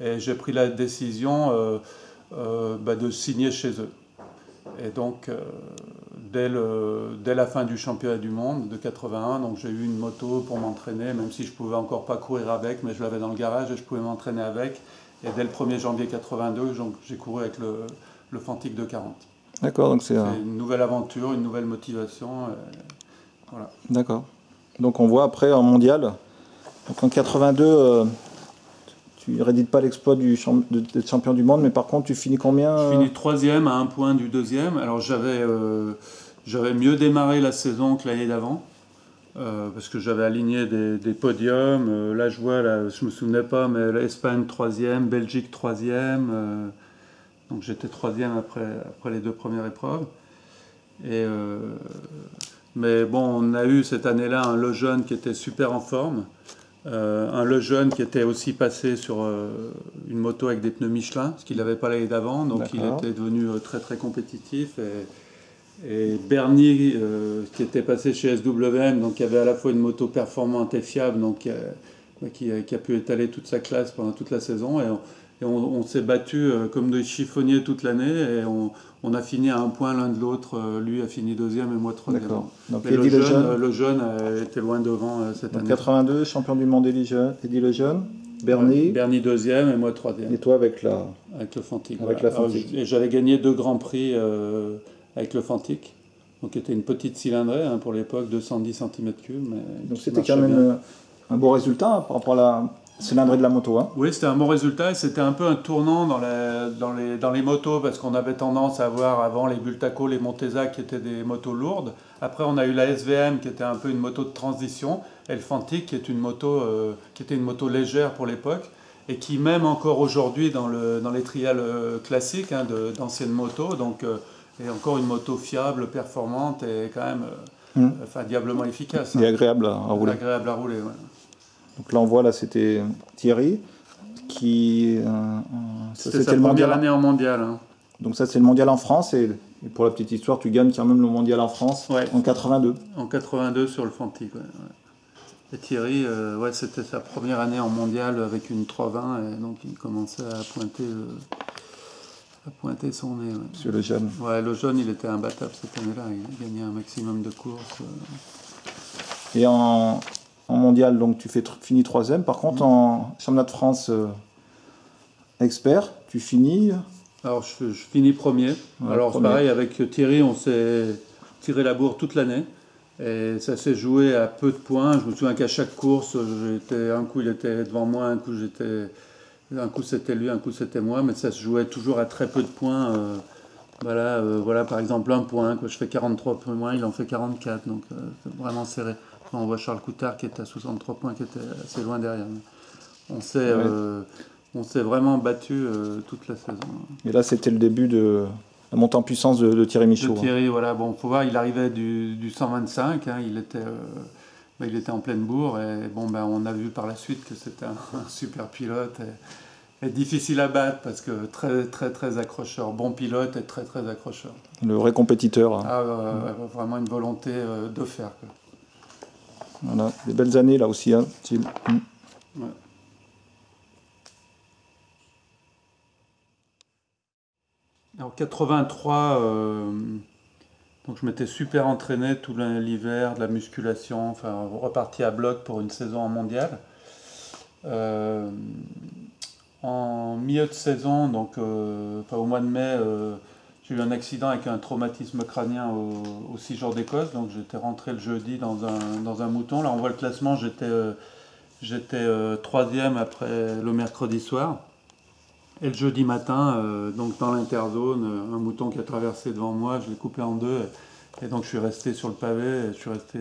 Et j'ai pris la décision de signer chez eux. Et donc, dès la fin du championnat du monde de 81, donc j'ai eu une moto pour m'entraîner, même si je ne pouvais encore pas courir avec, mais je l'avais dans le garage et je pouvais m'entraîner avec. Et dès le 1er janvier 82, j'ai couru avec le Fantic 240. D'accord, donc c'est une nouvelle aventure, une nouvelle motivation. Voilà. D'accord. Donc on voit après en mondial, donc en 82, tu ne rédites pas l'exploit d'être champion du monde, mais par contre tu finis combien Je finis 3e à 1 point du 2e. Alors j'avais mieux démarré la saison que l'année d'avant. Parce que j'avais aligné des podiums. Là je vois, je ne me souvenais pas, mais l'Espagne 3e, Belgique 3e. Donc j'étais 3e après les 2 premières épreuves. Mais bon, on a eu cette année-là un Lejeune qui était super en forme. Un Lejeune qui était aussi passé sur une moto avec des pneus Michelin, ce qu'il n'avait pas l'année d'avant. Donc il était devenu très très compétitif. Et Bernie, qui était passé chez SWM, donc qui avait à la fois une moto performante et fiable, donc qui a pu étaler toute sa classe pendant toute la saison. Et on s'est battu comme des chiffonniers toute l'année et on a fini à 1 point l'un de l'autre. Lui a fini 2e et moi 3e. D'accord. Donc le jeune était loin devant cette année. 82, champion du monde Eddy Lejeune, Bernie. Bernie 2e et moi 3e. Et toi avec le Fantic. Avec la Fantic. Et j'avais gagné 2 grands prix avec le Fantic. Donc qui était une petite cylindrée pour l'époque, 210 cm3. Donc c'était quand même un beau résultat par rapport à la cylindrée de la moto. Oui, c'était un bon résultat et c'était un peu un tournant dans les motos parce qu'on avait tendance à avoir avant les Bultaco, les Montesa qui étaient des motos lourdes. Après, on a eu la SVM qui était un peu une moto de transition et le Fantic qui était une moto légère pour l'époque et qui même encore aujourd'hui dans les trials classiques d'anciennes motos, donc est encore une moto fiable, performante et quand même diablement efficace. Et agréable à rouler. Agréable à rouler, ouais. Donc là on voit, là c'était Thierry qui... c'était sa première année en mondial. Donc ça c'est le mondial en France et pour la petite histoire tu gagnes quand même le mondial en France en 82. En 82 sur le Fantic, ouais. Et Thierry, c'était sa première année en mondial avec une 320 et donc il commençait à pointer son nez. Ouais. Monsieur Lejeune. Ouais, Lejeune il était imbattable cette année-là, il a gagné un maximum de courses. Et en mondial, donc tu finis 3e. Par contre, en championnat de France expert, tu finis... Alors, je finis 1er. Ouais, alors, pareil, avec Thierry, on s'est tiré la bourre toute l'année. Et ça s'est joué à peu de points. Je me souviens qu'à chaque course, un coup il était devant moi, un coup c'était lui, un coup c'était moi. Mais ça se jouait toujours à très peu de points. Voilà, par exemple, 1 point. Quand je fais 43 points, il en fait 44. Donc, c'est vraiment serré. On voit Charles Coutard qui était à 63 points, qui était assez loin derrière. On s'est vraiment battu toute la saison. Et là, c'était le début de la montée en puissance de Thierry Michaud. Thierry, voilà. Bon, faut voir, il arrivait du 125. Il était en pleine bourre. Et bon, on a vu par la suite que c'était un super pilote et difficile à battre parce que très, très, très accrocheur. Bon pilote et très, très accrocheur. Le vrai compétiteur. Vraiment une volonté de faire, quoi. Voilà, des belles années là aussi, Thierry. Ouais. Alors 83, donc je m'étais super entraîné tout l'hiver, de la musculation, reparti à bloc pour une saison en mondial. En milieu de saison, donc au mois de mai, j'ai eu un accident avec un traumatisme crânien aux 6 jours d'Écosse, donc j'étais rentré le jeudi dans un mouton. Là on voit le classement, j'étais 3e après le mercredi soir. Et le jeudi matin, donc dans l'interzone, un mouton qui a traversé devant moi, je l'ai coupé en deux. Et donc je suis resté sur le pavé, et je suis resté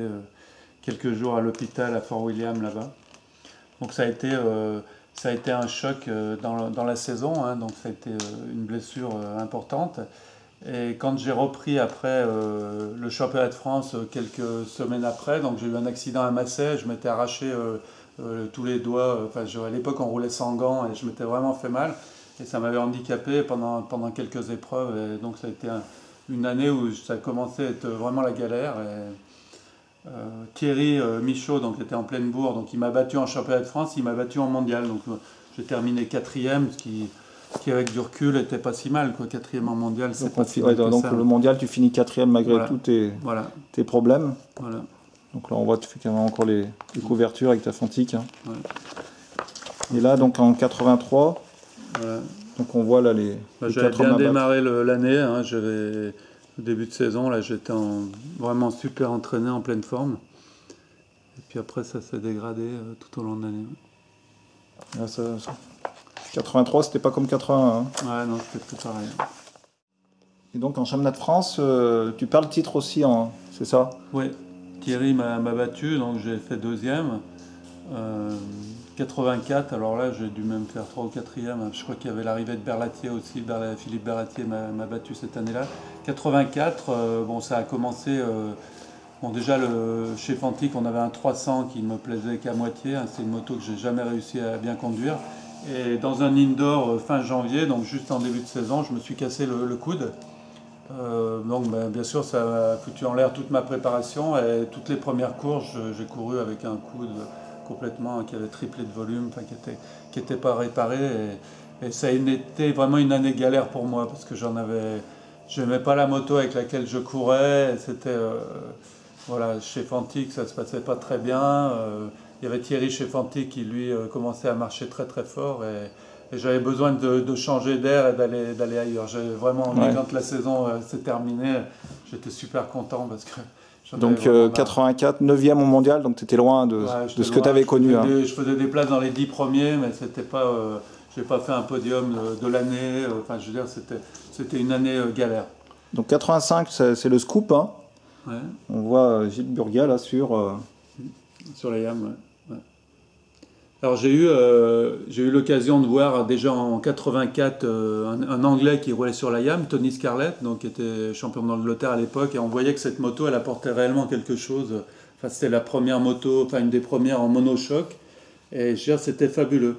quelques jours à l'hôpital à Fort William là-bas. Donc ça a été un choc dans la saison, hein, donc ça a été une blessure importante. Et quand j'ai repris après le championnat de France quelques semaines après, donc j'ai eu un accident à Massey, je m'étais arraché tous les doigts, à l'époque on roulait sans gants et je m'étais vraiment fait mal. Et ça m'avait handicapé pendant quelques épreuves. Et donc ça a été une année où ça a commencé à être vraiment la galère. Et, Thierry Michaud, donc était en pleine bourre, donc il m'a battu en championnat de France, il m'a battu en mondial. Donc j'ai terminé 4e, ce qui avec du recul n'était pas si mal, quoi. 4e en mondial, c'est pas si mal. Donc le mondial, tu finis 4e malgré voilà. tous tes problèmes. Voilà. Donc là on voit que tu fais quand même encore les couvertures avec ta Fantic. Hein. Ouais. Et là donc en 83. Voilà. Donc on voit là les j'avais bien démarré l'année, hein, j'avais au début de saison, là j'étais vraiment super entraîné, en pleine forme. Et puis après ça s'est dégradé tout au long de l'année. Ouais. 83 c'était pas comme 81. Hein. Ouais, non, c'était tout pareil. Et donc en championnat de France, tu perds le titre aussi, c'est ça? Oui, Thierry m'a battu, donc j'ai fait 2e. 84, alors là j'ai dû même faire 3 ou 4e, je crois qu'il y avait l'arrivée de Berlatier aussi, Philippe Berlatier m'a battu cette année-là. 84, bon ça a commencé, bon déjà chez Fantic on avait un 300 qui ne me plaisait qu'à moitié, hein, c'est une moto que j'ai jamais réussi à bien conduire. Et dans un indoor fin janvier, donc juste en début de saison, je me suis cassé le coude. Donc bien sûr ça a foutu en l'air toute ma préparation et toutes les premières courses j'ai couru avec un coude complètement qui avait triplé de volume, qui était pas réparé et ça a été vraiment une année galère pour moi parce que j'aimais pas la moto avec laquelle je courais, c'était voilà, chez Fantic ça se passait pas très bien, il y avait Thierry chez Fantic qui lui commençait à marcher très très fort et j'avais besoin de changer d'air et d'aller ailleurs. J'avais vraiment envie, quand la saison s'est terminée, j'étais super content parce que donc 84, 9e au mondial, donc tu étais loin de ce que tu avais connu. Je faisais des places dans les 10 premiers, mais c'était pas, j'ai pas fait un podium de l'année. Enfin, je veux dire, c'était une année galère. Donc 85, c'est le scoop. Hein. Ouais. On voit Gilles Burga là sur la YAM. Ouais. Alors j'ai eu l'occasion de voir déjà en 84 un Anglais qui roulait sur la YAM, Tony Scarlett, donc qui était champion d'Angleterre à l'époque, et on voyait que cette moto elle apportait réellement quelque chose. Enfin, c'était la première moto, enfin une des premières en monochoc, et je veux dire, c'était fabuleux.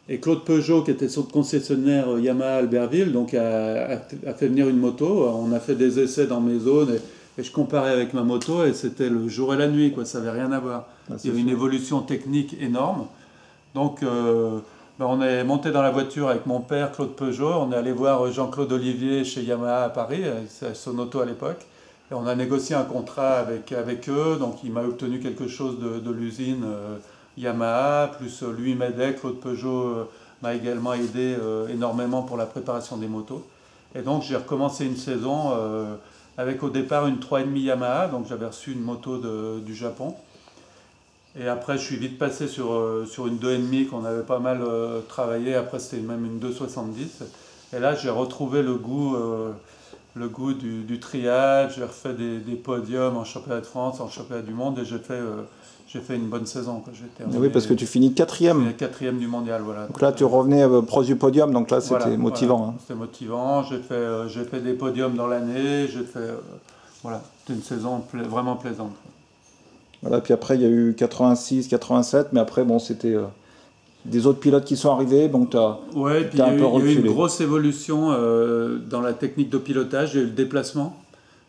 Et Claude Peugeot, qui était son concessionnaire Yamaha Albertville, donc a fait venir une moto. On a fait des essais dans mes zones et je comparais avec ma moto et c'était le jour et la nuit, quoi, ça n'avait rien à voir. Il y avait une évolution technique énorme. Donc on est monté dans la voiture avec mon père, Claude Peugeot, on est allé voir Jean-Claude Olivier chez Yamaha à Paris, c'est son auto à l'époque, et on a négocié un contrat avec eux, donc il m'a obtenu quelque chose de l'usine Yamaha, plus lui m'aidait, Claude Peugeot m'a également aidé énormément pour la préparation des motos. Et donc j'ai recommencé une saison avec au départ une 3,5 Yamaha, donc j'avais reçu une moto du Japon. Et après, je suis vite passé sur une 2,5 qu'on avait pas mal travaillé. Après, c'était même une 2,70. Et là, j'ai retrouvé le goût du triage. J'ai refait des podiums en championnat de France, en championnat du monde. Et j'ai fait une bonne saison. Oui, parce que tu finis 4e. 4e du mondial, voilà. Donc là, tu revenais proche du podium. Donc là, c'était motivant. Voilà. Hein. C'était motivant. J'ai fait des podiums dans l'année. Voilà, c'était une saison vraiment plaisante. Voilà, puis après il y a eu 86, 87, mais après bon c'était des autres pilotes qui sont arrivés, donc tu as un peu reculé. Il y a eu une grosse évolution dans la technique de pilotage, il y a eu le déplacement.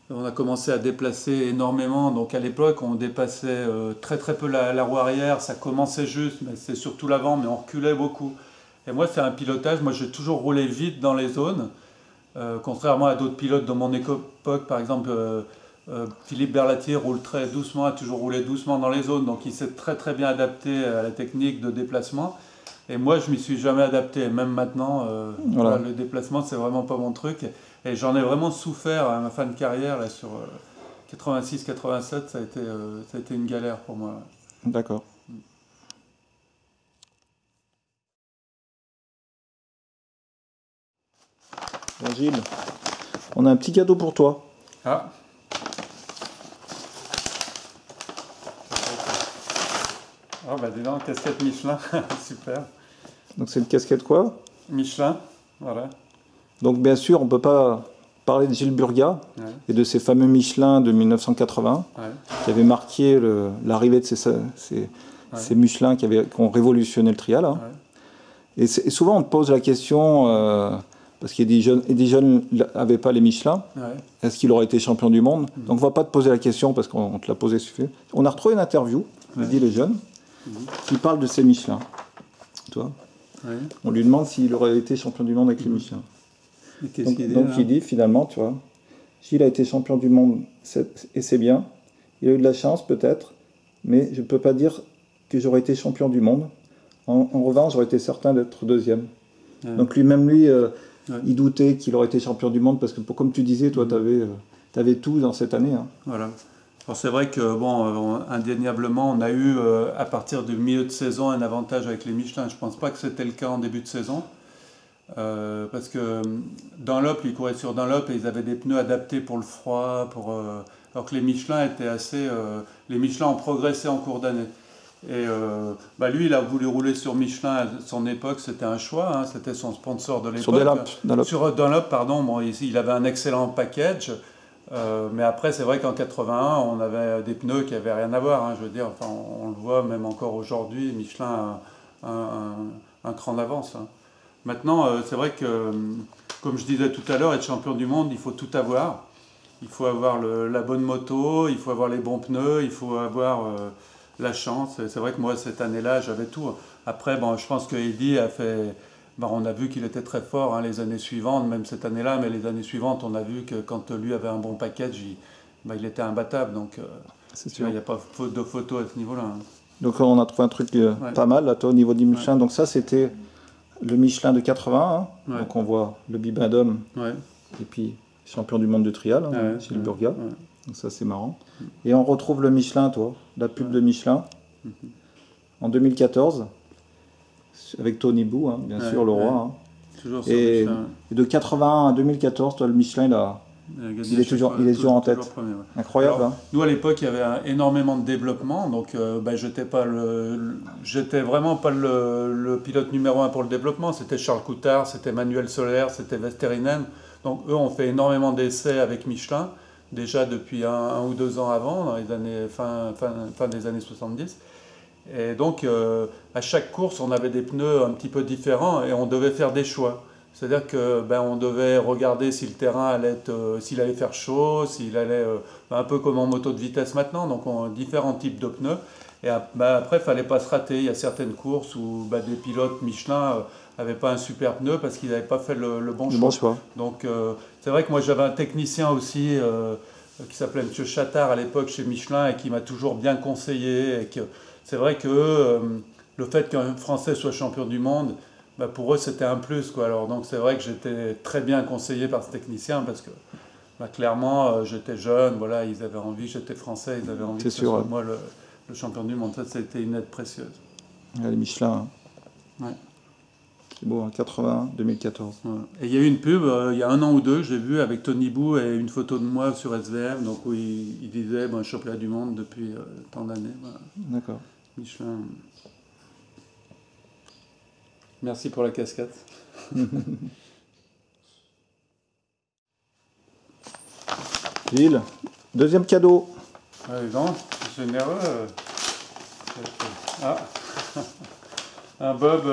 On a commencé à déplacer énormément, donc à l'époque on dépassait très très peu la roue arrière, ça commençait juste, mais c'est surtout l'avant, mais on reculait beaucoup. Et moi c'est un pilotage, moi j'ai toujours roulé vite dans les zones, contrairement à d'autres pilotes de mon époque, par exemple... Philippe Berlatier roule très doucement, a toujours roulé doucement dans les zones, donc il s'est très très bien adapté à la technique de déplacement. Et moi, je m'y suis jamais adapté. Même maintenant, le déplacement, c'est vraiment pas mon truc. Et j'en ai vraiment souffert à ma fin de carrière, là, sur 86-87, ça a été une galère pour moi. D'accord. Bon, Gilles, on a un petit cadeau pour toi. Ah. Oh bah dis donc, casquette Michelin, super. Donc c'est une casquette quoi? Michelin, voilà. Donc bien sûr, on ne peut pas parler de Gilles Burga et de ces fameux Michelin de 1980 qui avaient marqué l'arrivée de ces Michelin qui ont révolutionné le trial. Hein. Et souvent on te pose la question, parce qu'il y a des jeunes n'avaient pas les Michelin, est-ce qu'il aurait été champion du monde? Donc on ne va pas te poser la question parce qu'on te l'a posé suffisamment. On a retrouvé une interview, dit les jeunes, qui parle de ces Michelin. Toi, on lui demande s'il aurait été champion du monde avec les Michelin. Donc il dit finalement, tu vois, Gilles a été champion du monde et c'est bien. Il a eu de la chance peut-être, mais je ne peux pas dire que j'aurais été champion du monde. En revanche, j'aurais été certain d'être deuxième. Donc lui-même, il doutait qu'il aurait été champion du monde parce que, comme tu disais, toi, tu avais tout dans cette année. Hein. Voilà. Alors c'est vrai que, bon, indéniablement, on a eu, à partir du milieu de saison, un avantage avec les Michelin. Je ne pense pas que c'était le cas en début de saison. Parce que Dunlop, ils couraient sur Dunlop et ils avaient des pneus adaptés pour le froid, alors que les Michelin étaient assez... les Michelin ont progressé en cours d'année. Et lui, il a voulu rouler sur Michelin à son époque, c'était un choix, hein, c'était son sponsor de l'époque. Sur Dunlop. Sur Dunlop, pardon, bon, il avait un excellent package, mais après, c'est vrai qu'en 81, on avait des pneus qui n'avaient rien à voir, hein, je veux dire, enfin, on le voit même encore aujourd'hui, Michelin a un cran d'avance. Hein. Maintenant, c'est vrai que, comme je disais tout à l'heure, être champion du monde, il faut tout avoir. Il faut avoir la bonne moto, il faut avoir les bons pneus, il faut avoir la chance. C'est vrai que moi, cette année-là, j'avais tout. Après, bon, je pense que Eddy a fait... Bon, on a vu qu'il était très fort hein, les années suivantes, même cette année-là, mais les années suivantes, on a vu que quand lui avait un bon package, il était imbattable. Donc, il n'y a pas de photo à ce niveau-là. Hein. Donc, on a trouvé un truc pas mal, là, toi, au niveau du Michelin. Donc, ça, c'était... le Michelin de 80, hein. Donc on voit le bibendum et puis champion du monde de trial, hein, Gilles Burga. Donc ça c'est marrant. Et on retrouve le Michelin, toi, la pub de Michelin, en 2014, avec Tony Bou, hein, bien sûr, le roi. Hein. Toujours sur et Michelin. De 81 à 2014, toi, le Michelin, il est toujours en tête. Premier, Incroyable. Alors, hein. Nous, à l'époque, il y avait énormément de développement. Donc, j'étais vraiment pas le pilote numéro 1 pour le développement. C'était Charles Coutard, c'était Manuel Soler, c'était Vesterinen. Donc, eux ont fait énormément d'essais avec Michelin, déjà depuis un ou 2 ans avant, dans les années, fin des années 70. Et donc, à chaque course, on avait des pneus un petit peu différents et on devait faire des choix. C'est-à-dire que on devait regarder si le terrain allait s'il allait faire chaud, s'il allait un peu comme en moto de vitesse maintenant, donc différents types de pneus. Et après, il fallait pas se rater. Il y a certaines courses où des pilotes Michelin n'avaient pas un super pneu parce qu'ils n'avaient pas fait le bon choix. Donc c'est vrai que moi j'avais un technicien aussi qui s'appelait M. Chattard à l'époque chez Michelin et qui m'a toujours bien conseillé. Et que c'est vrai que le fait qu'un Français soit champion du monde, pour eux c'était un plus quoi. Alors donc c'est vrai que j'étais très bien conseillé par ce technicien parce que clairement j'étais jeune, voilà, ils avaient envie, j'étais français, ils avaient envie que ce soit moi le champion du monde. Ça c'était une aide précieuse. Les Michelin. Hein. Ouais. C'est beau, hein, 80, 2014. Ouais. Et il y a eu une pub il y a 1 an ou 2 que j'ai vu avec Tony Bou et une photo de moi sur SVF, donc où il disait championnat du monde depuis tant d'années. Voilà. D'accord. Michelin. Merci pour la casquette. Gilles, deuxième cadeau. Allez donc, généreux. Ah, un Bob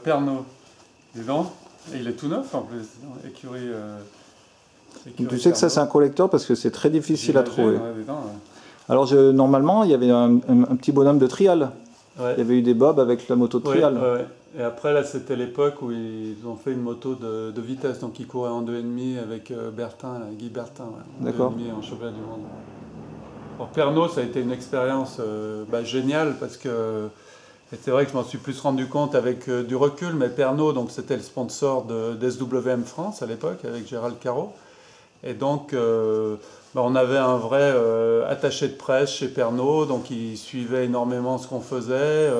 Pernod. Dis donc, et il est tout neuf en plus. Écurie. Tu sais que ça c'est un collector parce que c'est très difficile à trouver. Ouais. Alors normalement il y avait un petit bonhomme de trial. Ouais. Il y avait eu des Bob avec la moto de trial. Ouais. Et après là c'était l'époque où ils ont fait une moto de vitesse, donc ils couraient en 2,5 avec Guy Bertin. Ouais, d'accord. 2,5 en championnat du monde. Alors Pernod ça a été une expérience géniale parce que c'est vrai que je m'en suis plus rendu compte avec du recul, mais Pernod, donc c'était le sponsor de SWM France à l'époque avec Gérald Caro. Et donc, on avait un vrai attaché de presse chez Pernod, donc il suivait énormément ce qu'on faisait.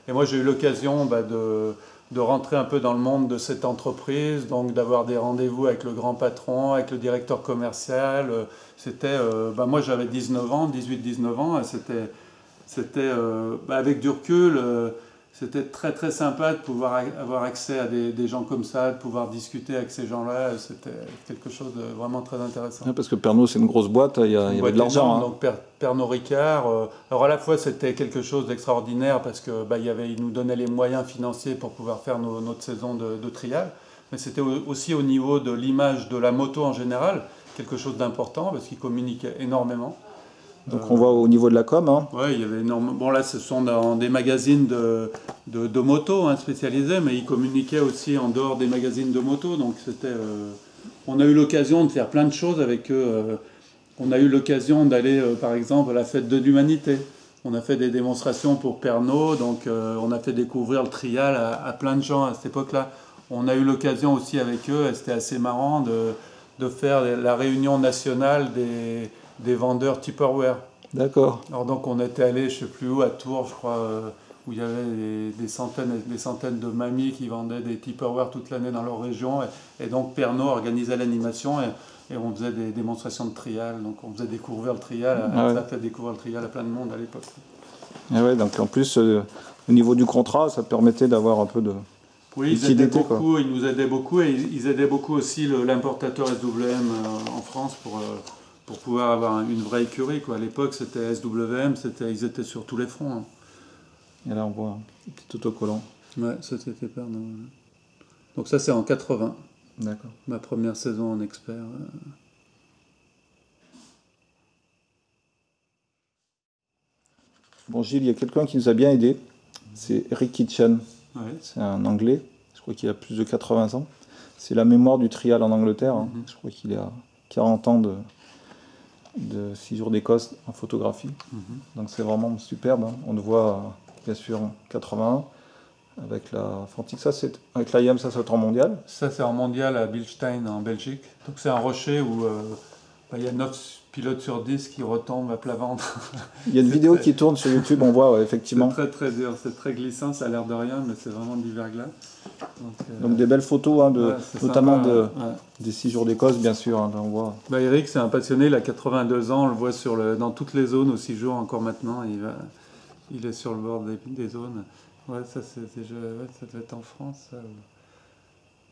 Et moi, j'ai eu l'occasion de rentrer un peu dans le monde de cette entreprise, donc d'avoir des rendez-vous avec le grand patron, avec le directeur commercial. Moi, j'avais 19 ans, 18-19 ans, et c'était avec du recul, c'était très très sympa de pouvoir avoir accès à des gens comme ça, de pouvoir discuter avec ces gens-là. C'était quelque chose de vraiment très intéressant. Ouais, parce que Pernod, c'est une grosse boîte, il y avait de l'argent. Donc Pernod Ricard, alors à la fois c'était quelque chose d'extraordinaire parce que il nous donnait les moyens financiers pour pouvoir faire notre saison de trial, mais c'était aussi au niveau de l'image de la moto en général, quelque chose d'important parce qu'il communiquait énormément. Donc on voit au niveau de la com. Hein. Oui, il y avait énormément. Bon, là, ce sont dans des magazines de moto spécialisés, mais ils communiquaient aussi en dehors des magazines de moto. Donc, on a eu l'occasion de faire plein de choses avec eux. On a eu l'occasion d'aller, par exemple, à la fête de l'humanité. On a fait des démonstrations pour Pernod, donc on a fait découvrir le trial à plein de gens à cette époque-là. On a eu l'occasion aussi avec eux, et c'était assez marrant, de faire la réunion nationale des vendeurs Tupperware. D'accord. Alors donc on était allé, je ne sais plus où, à Tours, je crois, où il y avait des centaines et des centaines de mamies qui vendaient des Tupperware toute l'année dans leur région. Et donc Pernod organisait l'animation et on faisait des démonstrations de trial. Donc on faisait découvrir le trial, ça a fait découvrir le trial à plein de monde à l'époque. Et ouais, donc en plus, au niveau du contrat, ça permettait d'avoir un peu de... Oui, ils nous aidaient beaucoup et ils aidaient beaucoup aussi l'importateur SWM en France pour pouvoir avoir une vraie écurie, quoi. À l'époque, c'était SWM, ils étaient sur tous les fronts. Hein. Et là, on voit un petit autocollant. Ouais, ça c'était Pernod. Donc ça, c'est en 80. D'accord. Ma première saison en expert. Bon, Gilles, il y a quelqu'un qui nous a bien aidé. C'est Eric Kitchen. Ouais. C'est un Anglais. Je crois qu'il a plus de 80 ans. C'est la mémoire du trial en Angleterre. Hein. Je crois qu'il a 40 ans de 6 jours d'Écosse en photographie. Donc c'est vraiment superbe. Hein. On le voit bien sûr en 81 avec la Fantique. Ça, c'est avec la YAM, ça c'est en mondial. Ça, c'est en mondial à Bilstein en Belgique. Donc c'est un rocher où il y a 9 pilotes sur 10 qui retombent à plat ventre. Il y a une vidéo qui tourne sur YouTube, on voit effectivement. C'est très très dur, c'est très glissant, ça a l'air de rien, mais c'est vraiment du verglas. Donc des belles photos, hein, notamment des 6 jours d'Écosse, bien sûr. Hein, on voit. Eric, c'est un passionné, il a 82 ans, on le voit dans toutes les zones aux 6 jours encore maintenant. Il est sur le bord des zones. Ouais, ça doit être en France. Ça.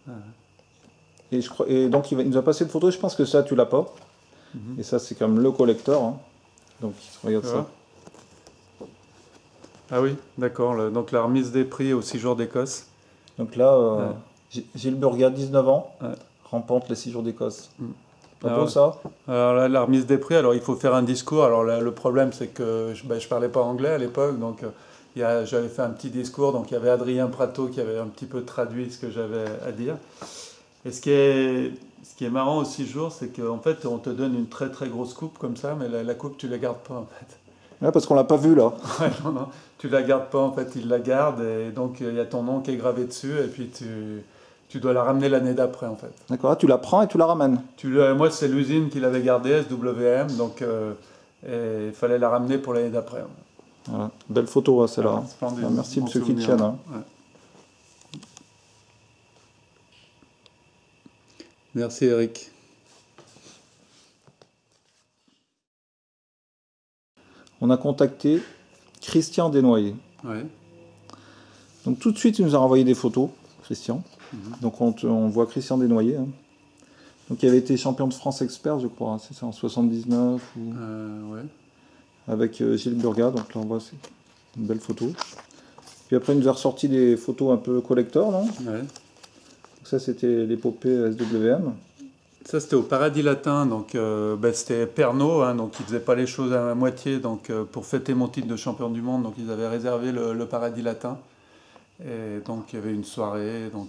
Ouais. Et donc il nous a passé une photo, je pense que ça tu l'as pas. Et ça c'est comme le collector. Hein. Donc regarde ça. Ah oui, d'accord. Donc la remise des prix aux 6 jours d'Écosse. Donc là, Gilles Burgat, 19 ans, remporte les 6 jours d'Écosse. Pas beau ça? Alors là, la remise des prix, alors il faut faire un discours. Alors là, le problème c'est que je parlais pas anglais à l'époque, donc j'avais fait un petit discours. Donc il y avait Adrien Prato qui avait un petit peu traduit ce que j'avais à dire. Et ce qui est marrant aux 6 jours, c'est qu'en fait on te donne une très très grosse coupe comme ça, mais la coupe tu la gardes pas en fait. Ouais, parce qu'on l'a pas vu là. Ouais, non, tu la gardes pas en fait, il la garde et donc il y a ton nom qui est gravé dessus et puis tu dois la ramener l'année d'après en fait. D'accord, tu la prends et tu la ramènes. Moi c'est l'usine qui l'avait gardée, SWM, donc il fallait la ramener pour l'année d'après. Voilà. Belle photo celle-là. Merci M. Kitchen. Hein. Ouais. Merci Eric. On a contacté Christian Desnoyers. Ouais. Donc tout de suite, il nous a renvoyé des photos, Christian. Donc on voit Christian Desnoyers. Hein. Donc il avait été champion de France expert, je crois. Hein. C'est ça, en 79 ouais. Avec Gilles Burgat. Donc là, on voit c'est une belle photo. Puis après, il nous a ressorti des photos un peu collector, non? Ouais. Donc ça, c'était l'épopée SWM. Ça, c'était au Paradis Latin, donc c'était Pernod, hein, donc ils ne faisaient pas les choses à moitié. Donc pour fêter mon titre de champion du monde, donc ils avaient réservé le Paradis Latin. Et donc il y avait une soirée, donc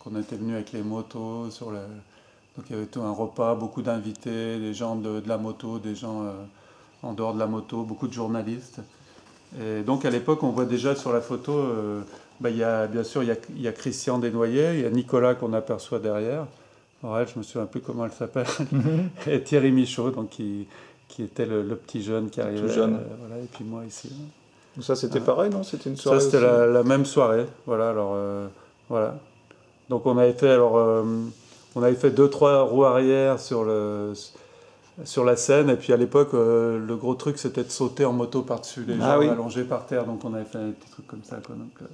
on était venus avec les motos, donc il y avait tout un repas, beaucoup d'invités, des gens de la moto, des gens en dehors de la moto, beaucoup de journalistes. Et donc à l'époque, on voit déjà sur la photo, bien sûr, il y a Christian Desnoyers, il y a Nicolas qu'on aperçoit derrière. Ouais, je me souviens plus comment elle s'appelle. Et Thierry Michaud, donc qui était le petit jeune qui arrivait. jeune. Voilà, et puis moi ici. Ça, c'était pareil, non? C'était une soirée Ça, c'était aussi la même soirée. Voilà, alors, voilà. Donc on avait fait, on avait fait 2-3 roues arrière sur la scène. Et puis à l'époque, le gros truc, c'était de sauter en moto par-dessus les gens allongés par terre. Donc on avait fait des petits trucs comme ça, quoi. Donc,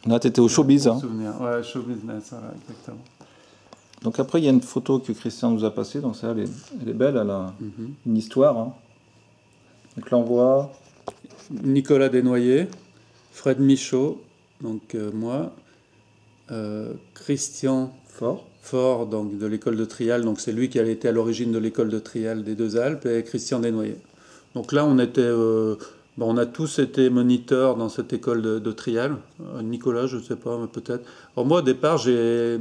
là, tu étais au showbiz. Hein. Souvenir. Ouais, show business, voilà, exactement. Donc après, il y a une photo que Christian nous a passée. Donc ça, elle est belle, elle a une histoire. Hein. Donc là, on voit... Nicolas Desnoyers, Fred Michaud, donc moi, Christian Fort, donc de l'école de Trial, donc c'est lui qui a été à l'origine de l'école de Trial des Deux Alpes, et Christian Desnoyers. Donc là, on était, on a tous été moniteurs dans cette école de Trial. Nicolas, je ne sais pas, mais peut-être. Alors moi, au départ, j'ai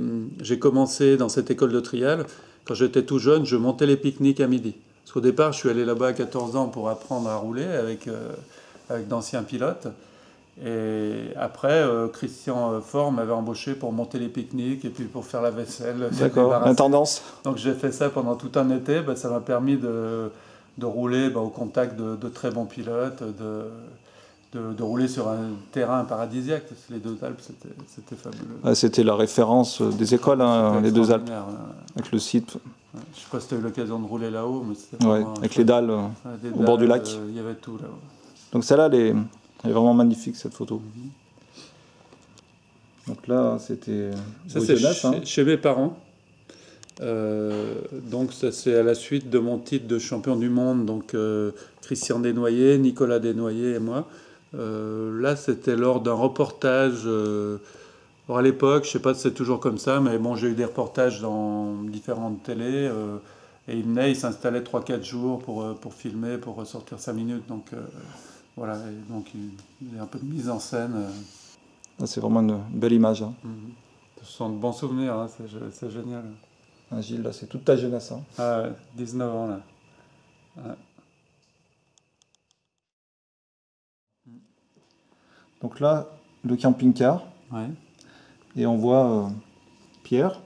commencé dans cette école de Trial. Quand j'étais tout jeune, je montais les pique-niques à midi. Parce qu'au départ, je suis allé là-bas à 14 ans pour apprendre à rouler avec d'anciens pilotes. Et après, Christian Fort m'avait embauché pour monter les pique-niques et puis pour faire la vaisselle. D'accord, l'intendance. Donc j'ai fait ça pendant tout un été. Ça m'a permis de rouler au contact de très bons pilotes, de rouler sur un terrain paradisiaque. Parce que les Deux Alpes, c'était fabuleux. Ah, c'était la référence des écoles, hein, les Deux Alpes, avec le site. Ouais, je ne sais pas si tu as eu l'occasion de rouler là-haut, mais c'était vraiment... avec les dalles au bord du lac. Il y avait tout là-haut. Donc celle-là, elle est vraiment magnifique, cette photo. Donc là, c'était... Ça, c'est chez mes parents. Donc ça, c'est à la suite de mon titre de champion du monde. Donc Christian Desnoyers, Nicolas Desnoyers et moi. Là, c'était lors d'un reportage... Alors à l'époque, je ne sais pas si c'est toujours comme ça, mais bon, j'ai eu des reportages dans différentes télés. Et il s'installait 3-4 jours pour filmer, pour ressortir 5 minutes. Donc... voilà, et donc il y a un peu de mise en scène. C'est vraiment une belle image. Hein. Ce sont de bons souvenirs, hein, c'est génial. Ah, Gilles, là, c'est toute ta jeunesse. Hein. Ah, 19 ans, là. Ouais. Donc là, le camping-car. Ouais. Et on voit Pierre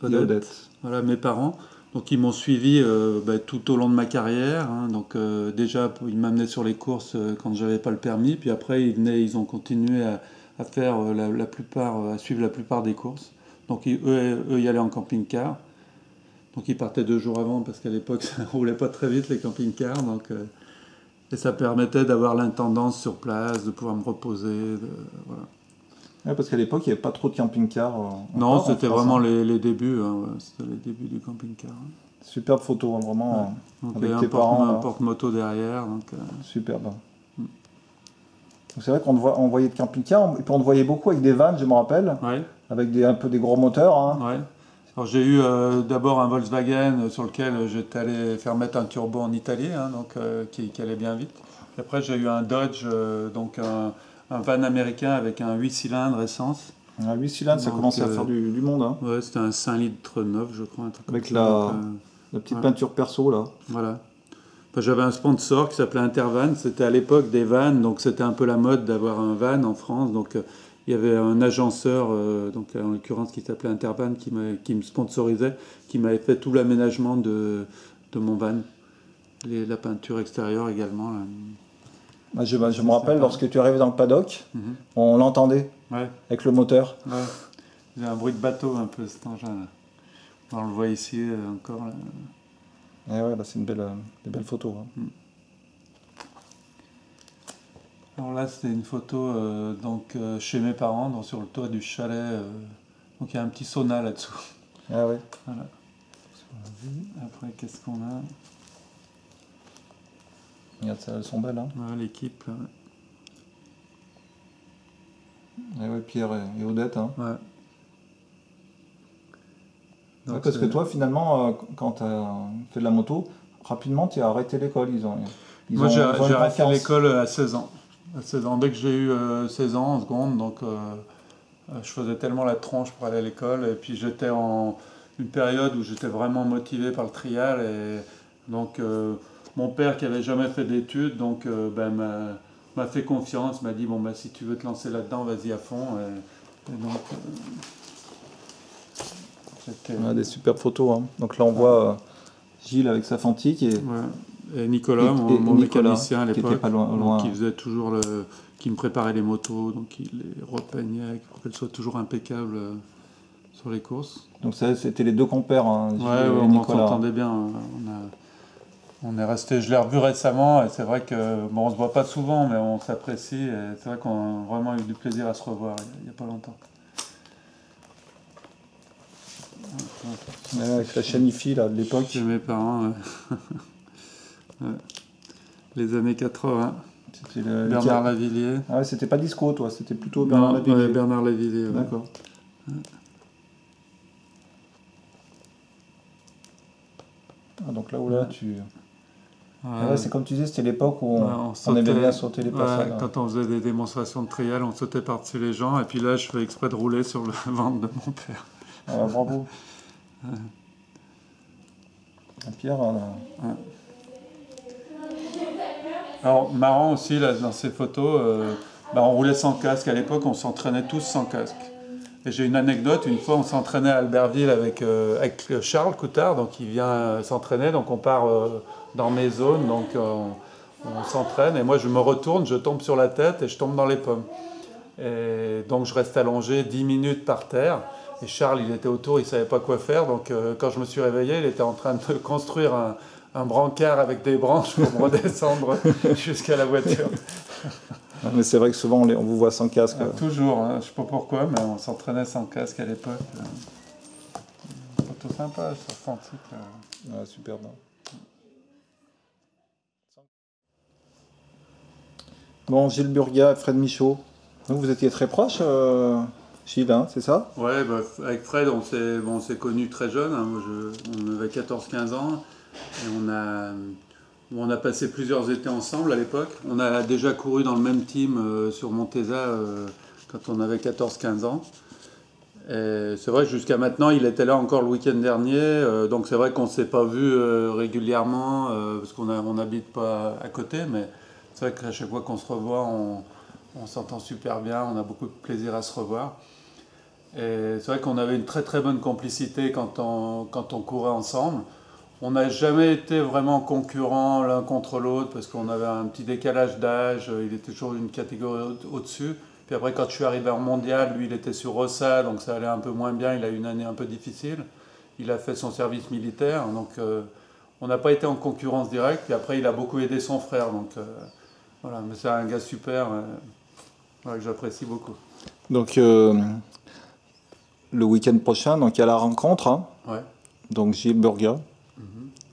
et Odette. Voilà, mes parents. Donc ils m'ont suivi tout au long de ma carrière. Hein. Donc déjà, ils m'amenaient sur les courses quand j'avais pas le permis. Puis après, ils ont continué à faire à suivre la plupart des courses. Donc eux, y allaient en camping-car. Donc ils partaient 2 jours avant parce qu'à l'époque, ça ne roulait pas très vite les camping-cars. Donc, et ça permettait d'avoir l'intendance sur place, de pouvoir me reposer. Voilà. Ouais, parce qu'à l'époque, il n'y avait pas trop de camping-car. Non, c'était vraiment les débuts. Hein, ouais. C'était les débuts du camping-car. Hein. Superbe photo, hein, vraiment. Ouais. Donc, avec tes parents. Un porte-moto derrière. Donc, superbe. Donc c'est vrai qu'on voyait de camping-car, et puis on te voyait beaucoup avec des vannes, je me rappelle. Ouais. Avec un peu des gros moteurs. Hein. Ouais. Alors j'ai eu d'abord un Volkswagen sur lequel j'étais allé faire mettre un turbo en Italie, hein, donc, qui allait bien vite. Et après j'ai eu un Dodge, donc un van américain avec un 8 cylindres essence. Un 8 cylindres, ça commençait à faire du monde. Hein. Ouais, c'était un 5 litres 9, je crois. Un truc avec la petite peinture perso, là. Voilà. Enfin, j'avais un sponsor qui s'appelait Intervan. C'était à l'époque des vannes, donc c'était un peu la mode d'avoir un van en France. Donc il y avait un agenceur, donc en l'occurrence qui s'appelait Intervan, qui me sponsorisait, qui m'avait fait tout l'aménagement de mon van. La peinture extérieure également. Là. Je me rappelle, lorsque tu arrivais dans le paddock, on l'entendait avec le moteur. Ouais. Il y a un bruit de bateau un peu cet engin-là. On le voit ici encore. Là. Et ouais, là, c'est des belles photos. Hein. Alors là, c'était une photo chez mes parents, donc sur le toit du chalet. Donc il y a un petit sauna là-dessous. Ah ouais. Voilà. Après, qu'est-ce qu'on a ? Regarde, elles sont belles. Hein. Ouais, l'équipe, là. Et ouais, Pierre et Odette. Hein. Ouais. Donc, parce que toi, finalement, quand tu as fait de la moto, rapidement, tu as arrêté l'école. Moi, j'ai arrêté l'école à 16 ans. À 16 ans. Dès que j'ai eu 16 ans, en seconde, donc je faisais tellement la tronche pour aller à l'école. Et puis j'étais en une période où j'étais vraiment motivé par le trial. Et donc mon père, qui n'avait jamais fait d'études, donc, m'a fait confiance, m'a dit, si tu veux te lancer là-dedans, vas-y à fond. Et donc, On a des superbes photos. Hein. Donc là, on voit Gilles avec sa Fantique et Nicolas, mon mécanicien à l'époque, qui faisait toujours qui me préparait les motos, donc il les repeignait pour qu'elles soient toujours impeccables sur les courses. Donc ça, c'était les deux compères, hein, Gilles et Nicolas. On s'entendait bien. On est resté, je l'ai revu récemment, et c'est vrai que on se voit pas souvent, mais on s'apprécie, et c'est vrai qu'on a vraiment eu du plaisir à se revoir il y a pas longtemps. Avec la chaîne IFI là, de l'époque. Chez mes parents, les années 80. Bernard Lavillier. Ah ouais, c'était pas Disco, toi, c'était plutôt Bernard Lavillier. Ouais, Bernard Lavillier. D'accord. Ah, donc là où là, c'est comme tu disais, c'était l'époque où on aimait bien sauter les passages. Quand on faisait des démonstrations de trial, on sautait par-dessus les gens, et puis là, je fais exprès de rouler sur le ventre de mon père. Ah, bravo. Pierre, Alors, marrant aussi, là, dans ces photos, on roulait sans casque. À l'époque, on s'entraînait tous sans casque. Et j'ai une anecdote, une fois, on s'entraînait à Albertville avec Charles Coutard, donc il vient s'entraîner, donc on part dans mes zones, donc on s'entraîne, et moi je me retourne, je tombe sur la tête et je tombe dans les pommes. Et donc je reste allongé 10 minutes par terre, et Charles, il était autour, il ne savait pas quoi faire, donc quand je me suis réveillé, il était en train de construire un brancard avec des branches pour me redescendre jusqu'à la voiture. Mais c'est vrai que souvent on vous voit sans casque. Toujours, hein. Je ne sais pas pourquoi, mais on s'entraînait sans casque à l'époque. Photo sympa, sur Fantique. Superbe. Bon, Gilles Burga et Fred Michaud. Donc vous étiez très proches, Gilles, hein, c'est ça? Ouais, avec Fred, on s'est connus très jeunes. Hein. On avait 14-15 ans. Et on a passé plusieurs étés ensemble à l'époque. On a déjà couru dans le même team sur Montesa quand on avait 14-15 ans. Et c'est vrai que jusqu'à maintenant, il était là encore le week-end dernier. Donc c'est vrai qu'on ne s'est pas vu régulièrement parce qu'on n'habite pas à côté. Mais c'est vrai qu'à chaque fois qu'on se revoit, on s'entend super bien. On a beaucoup de plaisir à se revoir. Et c'est vrai qu'on avait une très très bonne complicité quand on courait ensemble. On n'a jamais été vraiment concurrents l'un contre l'autre parce qu'on avait un petit décalage d'âge, il était toujours une catégorie au-dessus. Puis après, quand je suis arrivé en mondial, lui il était sur Rossa, donc ça allait un peu moins bien, il a eu une année un peu difficile. Il a fait son service militaire, donc on n'a pas été en concurrence directe. Puis après, il a beaucoup aidé son frère, donc voilà, mais c'est un gars super que j'apprécie beaucoup. Donc le week-end prochain, donc il y a la rencontre, hein. Ouais. Donc Gilles Burga.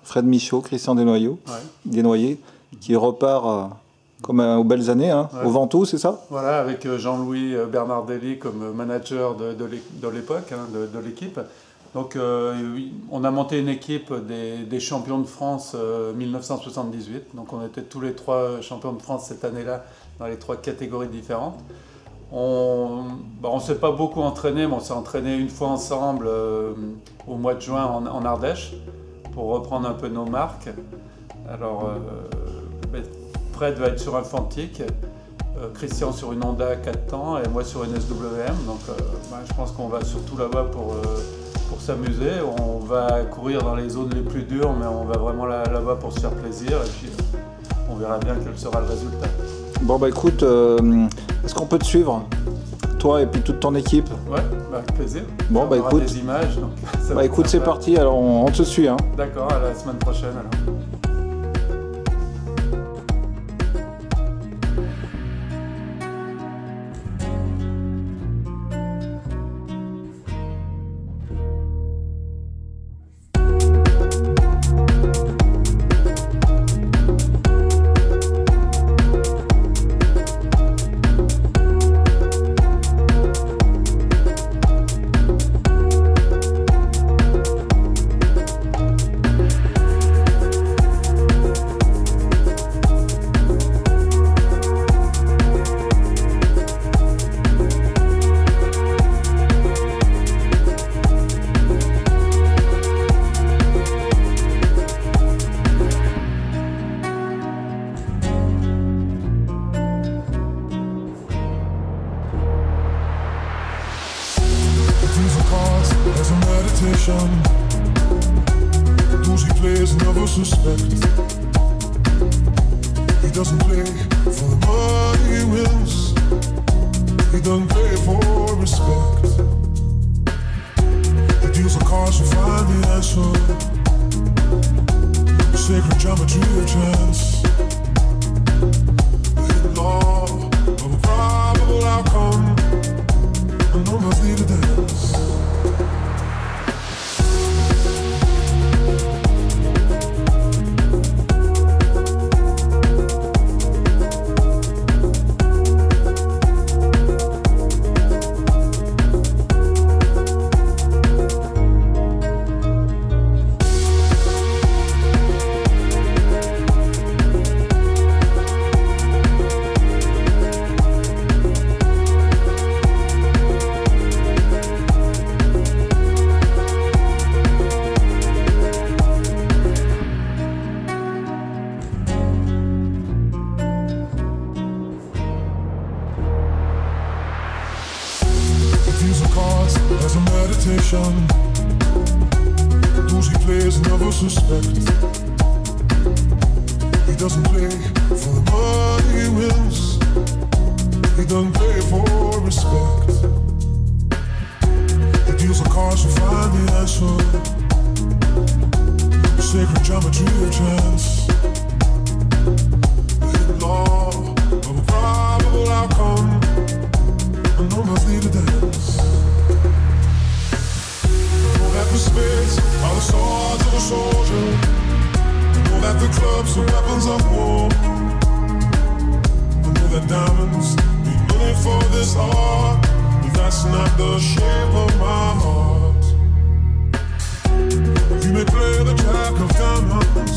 Fred Michaud, Christian Desnoyers, qui repart comme aux belles années, hein, au Ventoux, c'est ça? Voilà, avec Jean-Louis Bernardelli comme manager de l'époque, hein, de l'équipe. Donc on a monté une équipe des champions de France 1978. Donc on était tous les 3 champions de France cette année-là, dans les 3 catégories différentes. On ne s'est pas beaucoup entraîné, mais on s'est entraîné une fois ensemble au mois de juin en Ardèche, pour reprendre un peu nos marques. Alors, Fred va être sur un Fantique, Christian sur une Honda 4 temps et moi sur une SWM. Donc, je pense qu'on va surtout là-bas pour s'amuser. On va courir dans les zones les plus dures, mais on va vraiment là-bas pour se faire plaisir. Et puis, on verra bien quel sera le résultat. Bon, écoute, est-ce qu'on peut te suivre, toi et puis toute ton équipe? Ouais, avec plaisir. Bon, on écoute. Des images, donc écoute, c'est parti, alors on te suit. Hein. D'accord, à la semaine prochaine alors. never suspect. He doesn't play for the money he wins. He doesn't play for respect. He deals the cards to find the answer. The sacred geometry of chance. The hidden law of a probable outcome. And no one's need to dance. As a meditation, those he plays never suspect. He doesn't play for the money he wins. He doesn't play for respect. He deals the cards to find the answer. The sacred geometry of chance. The hidden law of a probable outcome. And no one's need to dance. The spades are the swords of a soldier. I know that the clubs are weapons of war. I know that diamonds mean money for this art, but that's not the shape of my heart. You may play the jack of diamonds,